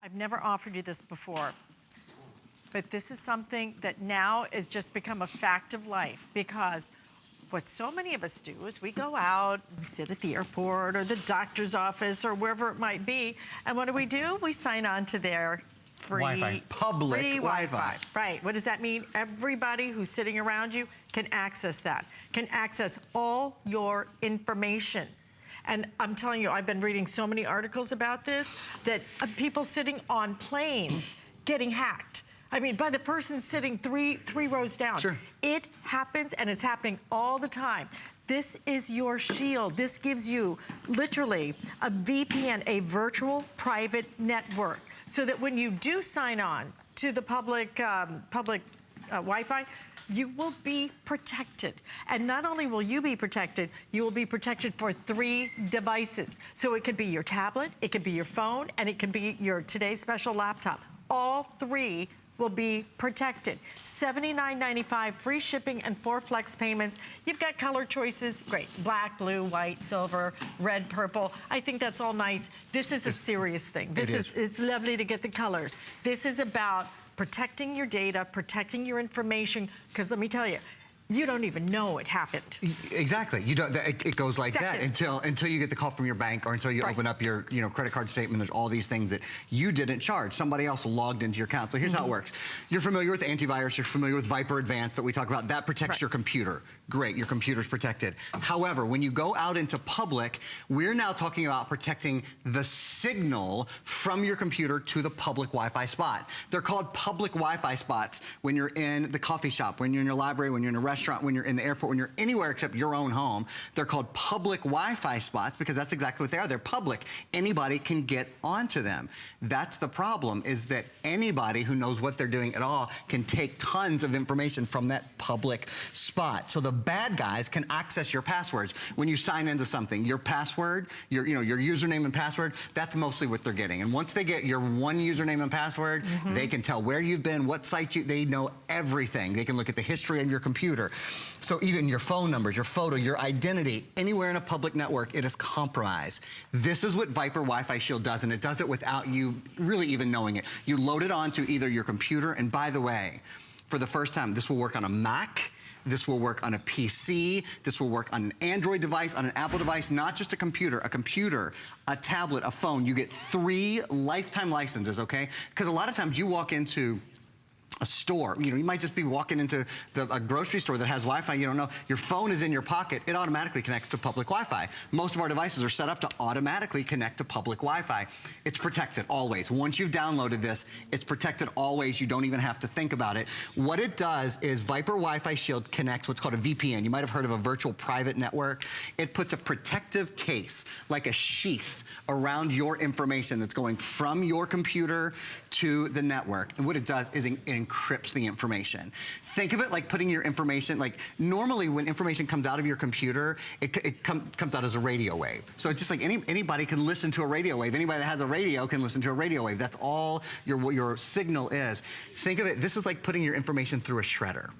I've never offered you this before, but this is something that now has just become a fact of life, because what so many of us do is we go out, we sit at the airport or the doctor's office or wherever it might be, and what do? We sign on to their free Wi-Fi. Public free Wi-Fi. Right. What does that mean? Everybody who's sitting around you can access that, can access all your information. And I'm telling you, I've been reading so many articles about this, that people sitting on planes getting hacked. I mean, by the person sitting three rows down. Sure. It happens, and it's happening all the time. This is your shield. This gives you literally a VPN, a virtual private network, so that when you do sign on to the public Wi-Fi, you will be protected. And not only will you be protected, you will be protected for 3 devices. So it could be your tablet, it could be your phone, and it could be your today's special laptop. All 3 will be protected. $79.95, free shipping, and 4 flex payments. You've got color choices, great. Black, blue, white, silver, red, purple. I think that's all nice. This is a serious thing. It's lovely to get the colors. This is about protecting your data, protecting your information, because let me tell you, you don't even know it happened. Exactly. You don't. It goes like that until you get the call from your bank, or until you open up your credit card statement. There's all these things that you didn't charge. Somebody else logged into your account. So here's how it works. You're familiar with antivirus. You're familiar with Viper Advanced that we talk about. That protects your computer. Great. Your computer's protected. However, when you go out into public, we're now talking about protecting the signal from your computer to the public Wi-Fi spot. They're called public Wi-Fi spots when you're in the coffee shop, when you're in your library, when you're in a restaurant, when you're in the airport, when you're anywhere except your own home. They're called public Wi-Fi spots because that's exactly what they are. They're public. Anybody can get onto them. That's the problem, is that anybody who knows what they're doing at all can take tons of information from that public spot. So the bad guys can access your passwords. When you sign into something, your password, your username and password, that's mostly what they're getting. And once they get your one username and password, they can tell where you've been, what site they know everything. They can look at the history of your computer. So even your phone numbers, your photo, your identity, anywhere in a public network, it is compromised. This is what Viper Wi-Fi Shield does, and it does it without you really even knowing it. You load it onto either your computer, and by the way, for the first time, this will work on a Mac, this will work on a PC, this will work on an Android device, on an Apple device, not just a computer, a tablet, a phone. You get 3 lifetime licenses, okay? Because a lot of times you walk into a store, you might just be walking into a grocery store that has Wi-Fi, you don't know. Your phone is in your pocket, it automatically connects to public Wi-Fi. Most of our devices are set up to automatically connect to public Wi-Fi. It's protected always. Once you've downloaded this, it's protected always. You don't even have to think about it. What it does is Viper Wi-Fi Shield connects what's called a VPN. You might have heard of a virtual private network. It puts a protective case, like a sheath, around your information that's going from your computer to the network. And what it does is it encrypts the information. Think of it like putting your information, like normally when information comes out of your computer, it comes out as a radio wave. So it's just like anybody can listen to a radio wave. Anybody that has a radio can listen to a radio wave. That's all your signal is. Think of it, this is like putting your information through a shredder.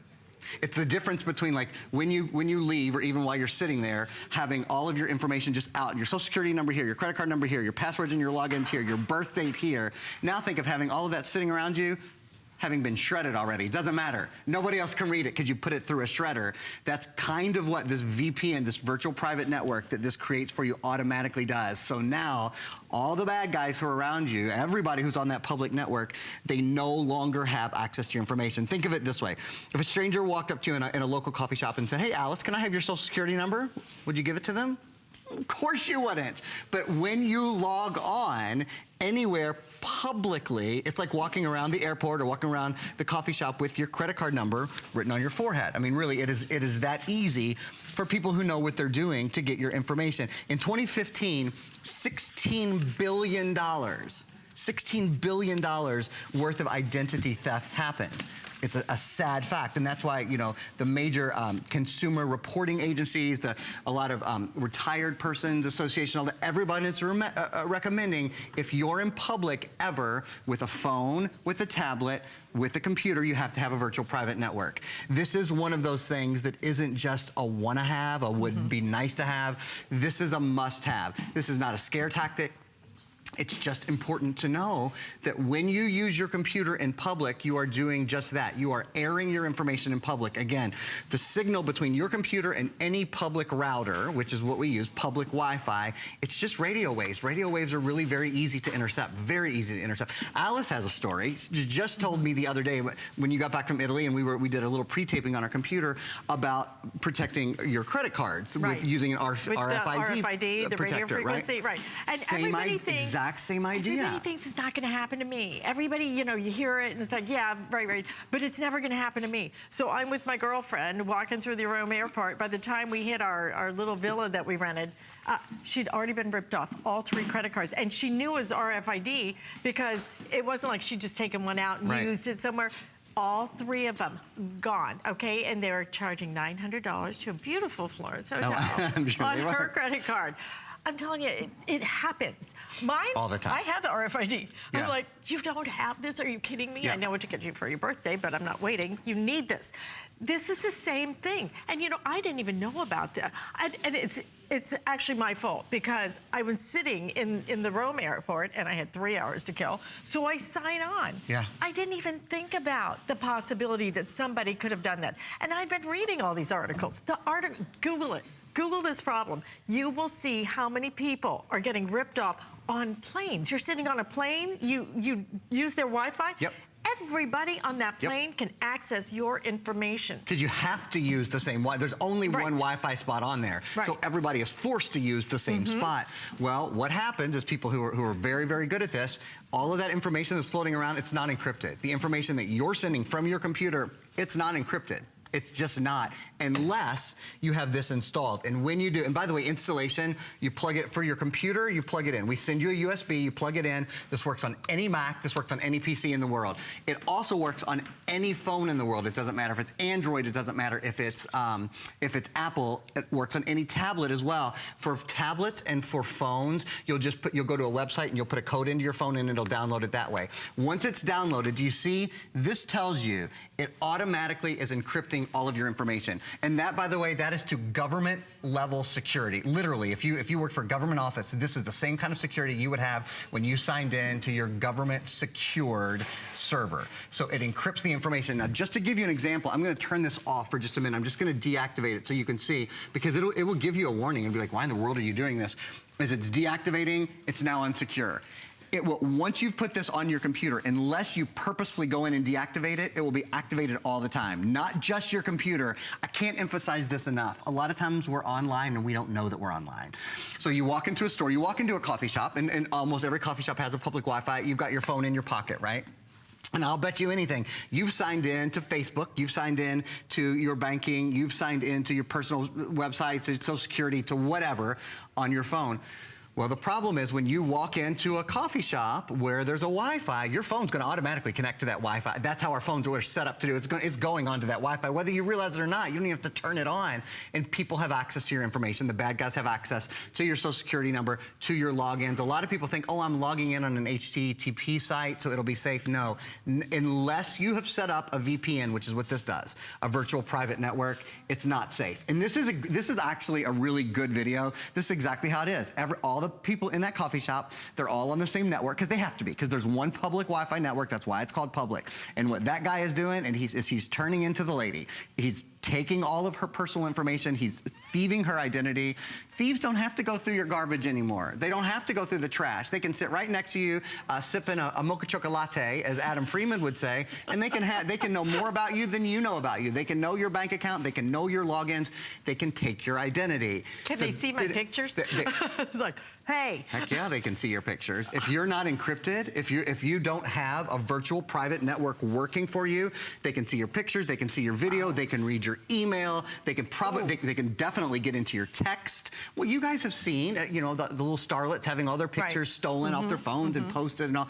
It's the difference between like when you leave, or even while you're sitting there, having all of your information just out, your social security number here, your credit card number here, your passwords and your logins here, your birth date here. Now think of having all of that sitting around you, having been shredded already. It doesn't matter. Nobody else can read it because you put it through a shredder. That's kind of what this VPN, this virtual private network that this creates for you automatically does. So now, all the bad guys who are around you, everybody who's on that public network, they no longer have access to your information. Think of it this way. If a stranger walked up to you in a local coffee shop and said, "Hey, Alice, can I have your social security number?" Would you give it to them? Of course you wouldn't. But when you log on anywhere publicly, it's like walking around the airport or walking around the coffee shop with your credit card number written on your forehead. I mean, really, it is that easy for people who know what they're doing to get your information. In 2015, $16 billion. $16 billion worth of identity theft happened. It's a sad fact, and that's why, you know, the major consumer reporting agencies, a lot of retired persons association, everybody is recommending if you're in public ever with a phone, with a tablet, with a computer, you have to have a virtual private network. This is one of those things that isn't just a wanna have, a would be nice to have. This is a must have. This is not a scare tactic. It's just important to know that when you use your computer in public, you are doing just that. You are airing your information in public. Again, the signal between your computer and any public router, which is what we use, public Wi-Fi, it's just radio waves. Radio waves are really very easy to intercept, very easy to intercept. Alice has a story. She just told me the other day when you got back from Italy and we did a little pre-taping on our computer about protecting your credit cards with using an RFID the radio frequency, right? And everybody thinks exact same idea. Everybody thinks it's not going to happen to me. Everybody, you know, you hear it and it's like, yeah, right, but it's never going to happen to me. So I'm with my girlfriend walking through the Rome airport. By the time we hit our little villa that we rented, she'd already been ripped off all 3 credit cards. And she knew it was RFID because it wasn't like she'd just taken one out and used it somewhere. All 3 of them gone, okay? And they were charging $900 to a beautiful Florence hotel on her credit card. I'm telling you, it happens. Mine, all the time. I have the RFID. Yeah. I'm like, you don't have this? Are you kidding me? Yeah. I know what to get you for your birthday, but I'm not waiting. You need this. This is the same thing. And you know, I didn't even know about that. And it's actually my fault because I was sitting in the Rome airport and I had 3 hours to kill. So I sign on. Yeah. I didn't even think about the possibility that somebody could have done that. And I've been reading all these articles. Google it. Google this problem. You will see how many people are getting ripped off on planes. You're sitting on a plane, you use their Wi-Fi. Yep. Everybody on that plane can access your information. Because you have to use the same Wi-Fi. There's only one Wi-Fi spot on there. So everybody is forced to use the same spot. Well, what happens is people who are very, very good at this, all of that information that's floating around, it's not encrypted. The information that you're sending from your computer, it's not encrypted. It's just not, unless you have this installed. And when you do, and by the way, installation, you plug it for your computer, you plug it in. We send you a USB, you plug it in. This works on any Mac, this works on any PC in the world. It also works on any phone in the world. It doesn't matter if it's Android, it doesn't matter if it's Apple, it works on any tablet as well. For tablets and for phones, you'll go to a website and you'll put a code into your phone and it'll download it that way. Once it's downloaded, do you see, this tells you it automatically is encrypting all of your information. And that, by the way, that is to government level security. Literally, if you worked for a government office, this is the same kind of security you would have when you signed in to your government secured server. So it encrypts the information. Now, just to give you an example, I'm gonna turn this off for just a minute. I'm just gonna deactivate it so you can see, because it will give you a warning and be like, why in the world are you doing this? As it's deactivating, it's now unsecure. It will, once you've put this on your computer, unless you purposefully go in and deactivate it, it will be activated all the time. Not just your computer. I can't emphasize this enough. A lot of times we're online and we don't know that we're online. So you walk into a store, you walk into a coffee shop, and almost every coffee shop has a public Wi-Fi. You've got your phone in your pocket, right? And I'll bet you anything, you've signed in to Facebook, you've signed in to your banking, you've signed in to your personal websites, to Social Security, to whatever on your phone. Well, the problem is when you walk into a coffee shop where there's a Wi-Fi, your phone's gonna automatically connect to that Wi-Fi. That's how our phones are set up to do. It's going onto that Wi-Fi. Whether you realize it or not, you don't even have to turn it on. And people have access to your information. The bad guys have access to your Social Security number, to your logins. A lot of people think, oh, I'm logging in on an HTTP site, so it'll be safe. No, unless you have set up a VPN, which is what this does, a virtual private network, it's not safe. And this is actually a really good video. This is exactly how it is. All the people in that coffee shop, they're all on the same network, because they have to be, because there's one public Wi-Fi network. That's why it's called public. And what that guy is doing, and he's turning into the lady. He's taking all of her personal information. He's thieving her identity. Thieves don't have to go through your garbage anymore. They don't have to go through the trash. They can sit right next to you, sipping a mocha chocolate latte, as Adam Freeman would say, and they can know more about you than you know about you. They can know your bank account. They can know your logins. They can take your identity. Can they see my pictures? It's like, hey. Heck yeah, they can see your pictures. If you're not encrypted, if you don't have a virtual private network working for you, they can see your pictures. They can see your video. They can read your your email. They can probably, they can dedefinitely get into your text. Well, you guys have seen, you know, the little starlets having all their pictures stolen off their phones and posted and all.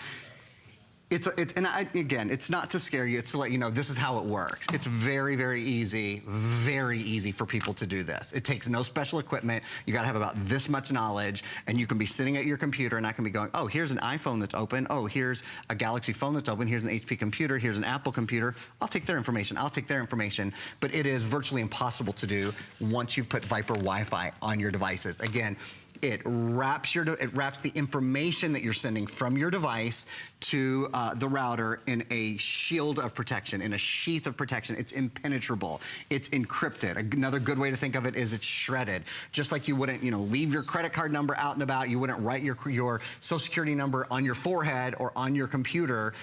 Again, it's not to scare you, it's to let you know this is how it works. It's very, very easy for people to do this. It takes no special equipment. You gotta have about this much knowledge, and you can be sitting at your computer and I can be going, oh, here's an iPhone that's open. Oh, here's a Galaxy phone that's open. Here's an HP computer. Here's an Apple computer. I'll take their information. I'll take their information. But it is virtually impossible to do once you've put Viper Wi-Fi on your devices. Again, it wraps the information that you're sending from your device to the router in a shield of protection, in a sheath of protection. It's impenetrable. It's encrypted. Another good way to think of it is it's shredded. Just like you wouldn't, you know, leave your credit card number out and about. You wouldn't write your social security number on your forehead or on your computer.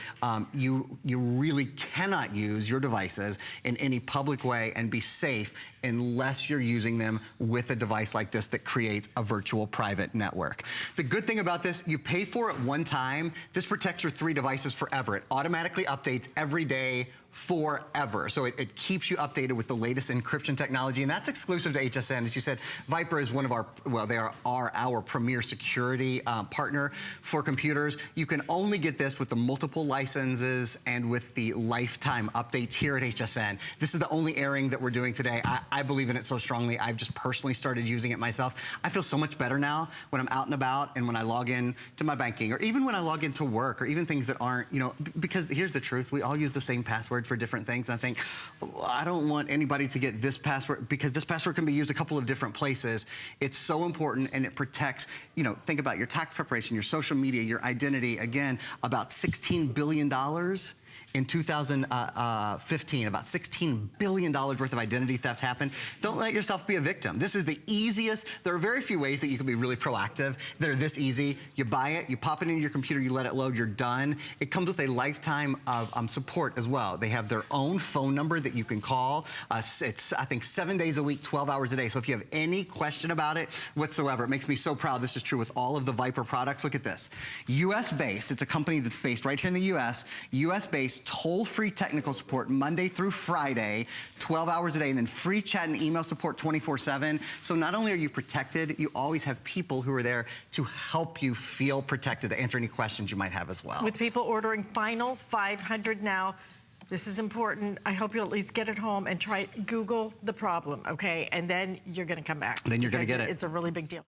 You really cannot use your devices in any public way and be safe unless you're using them with a device like this that creates a virtual private network. The good thing about this, you pay for it one time. This protects your 3 devices forever. It automatically updates every day forever. So it keeps you updated with the latest encryption technology, and that's exclusive to HSN. As you said, Viper is one of our, well, they are our premier security partner for computers. You can only get this with the multiple licenses and with the lifetime updates here at HSN. This is the only airing that we're doing today. I believe in it so strongly. I've just personally started using it myself. I feel so much better now when I'm out and about and when I log in to my banking, or even when I log into work, or even things that aren't, you know, because here's the truth, we all use the same password for different things. And I think, well, I don't want anybody to get this password, because this password can be used a couple of different places. It's so important, and it protects, you know, think about your tax preparation, your social media, your identity. Again, about $16 billion in 2015, about $16 billion worth of identity theft happened. Don't let yourself be a victim. This is the easiest. There are very few ways that you can be really proactive that are this easy. You buy it, you pop it into your computer, you let it load, you're done. It comes with a lifetime of support as well. They have their own phone number that you can call. It's, I think, 7 days a week, 12 hours a day. So if you have any question about it whatsoever, it makes me so proud. This is true with all of the Viper products. Look at this. US-based. It's a company that's based right here in the US. US-based, toll-free technical support Monday through Friday, 12 hours a day, and then free chat and email support 24/7. So not only are you protected, you always have people who are there to help you feel protected, to answer any questions you might have as well. With people ordering final 500 now, this is important. I hope you'll at least get it home and try Google the problem, okay? And then you're gonna come back. Then you're gonna get it. It's a really big deal.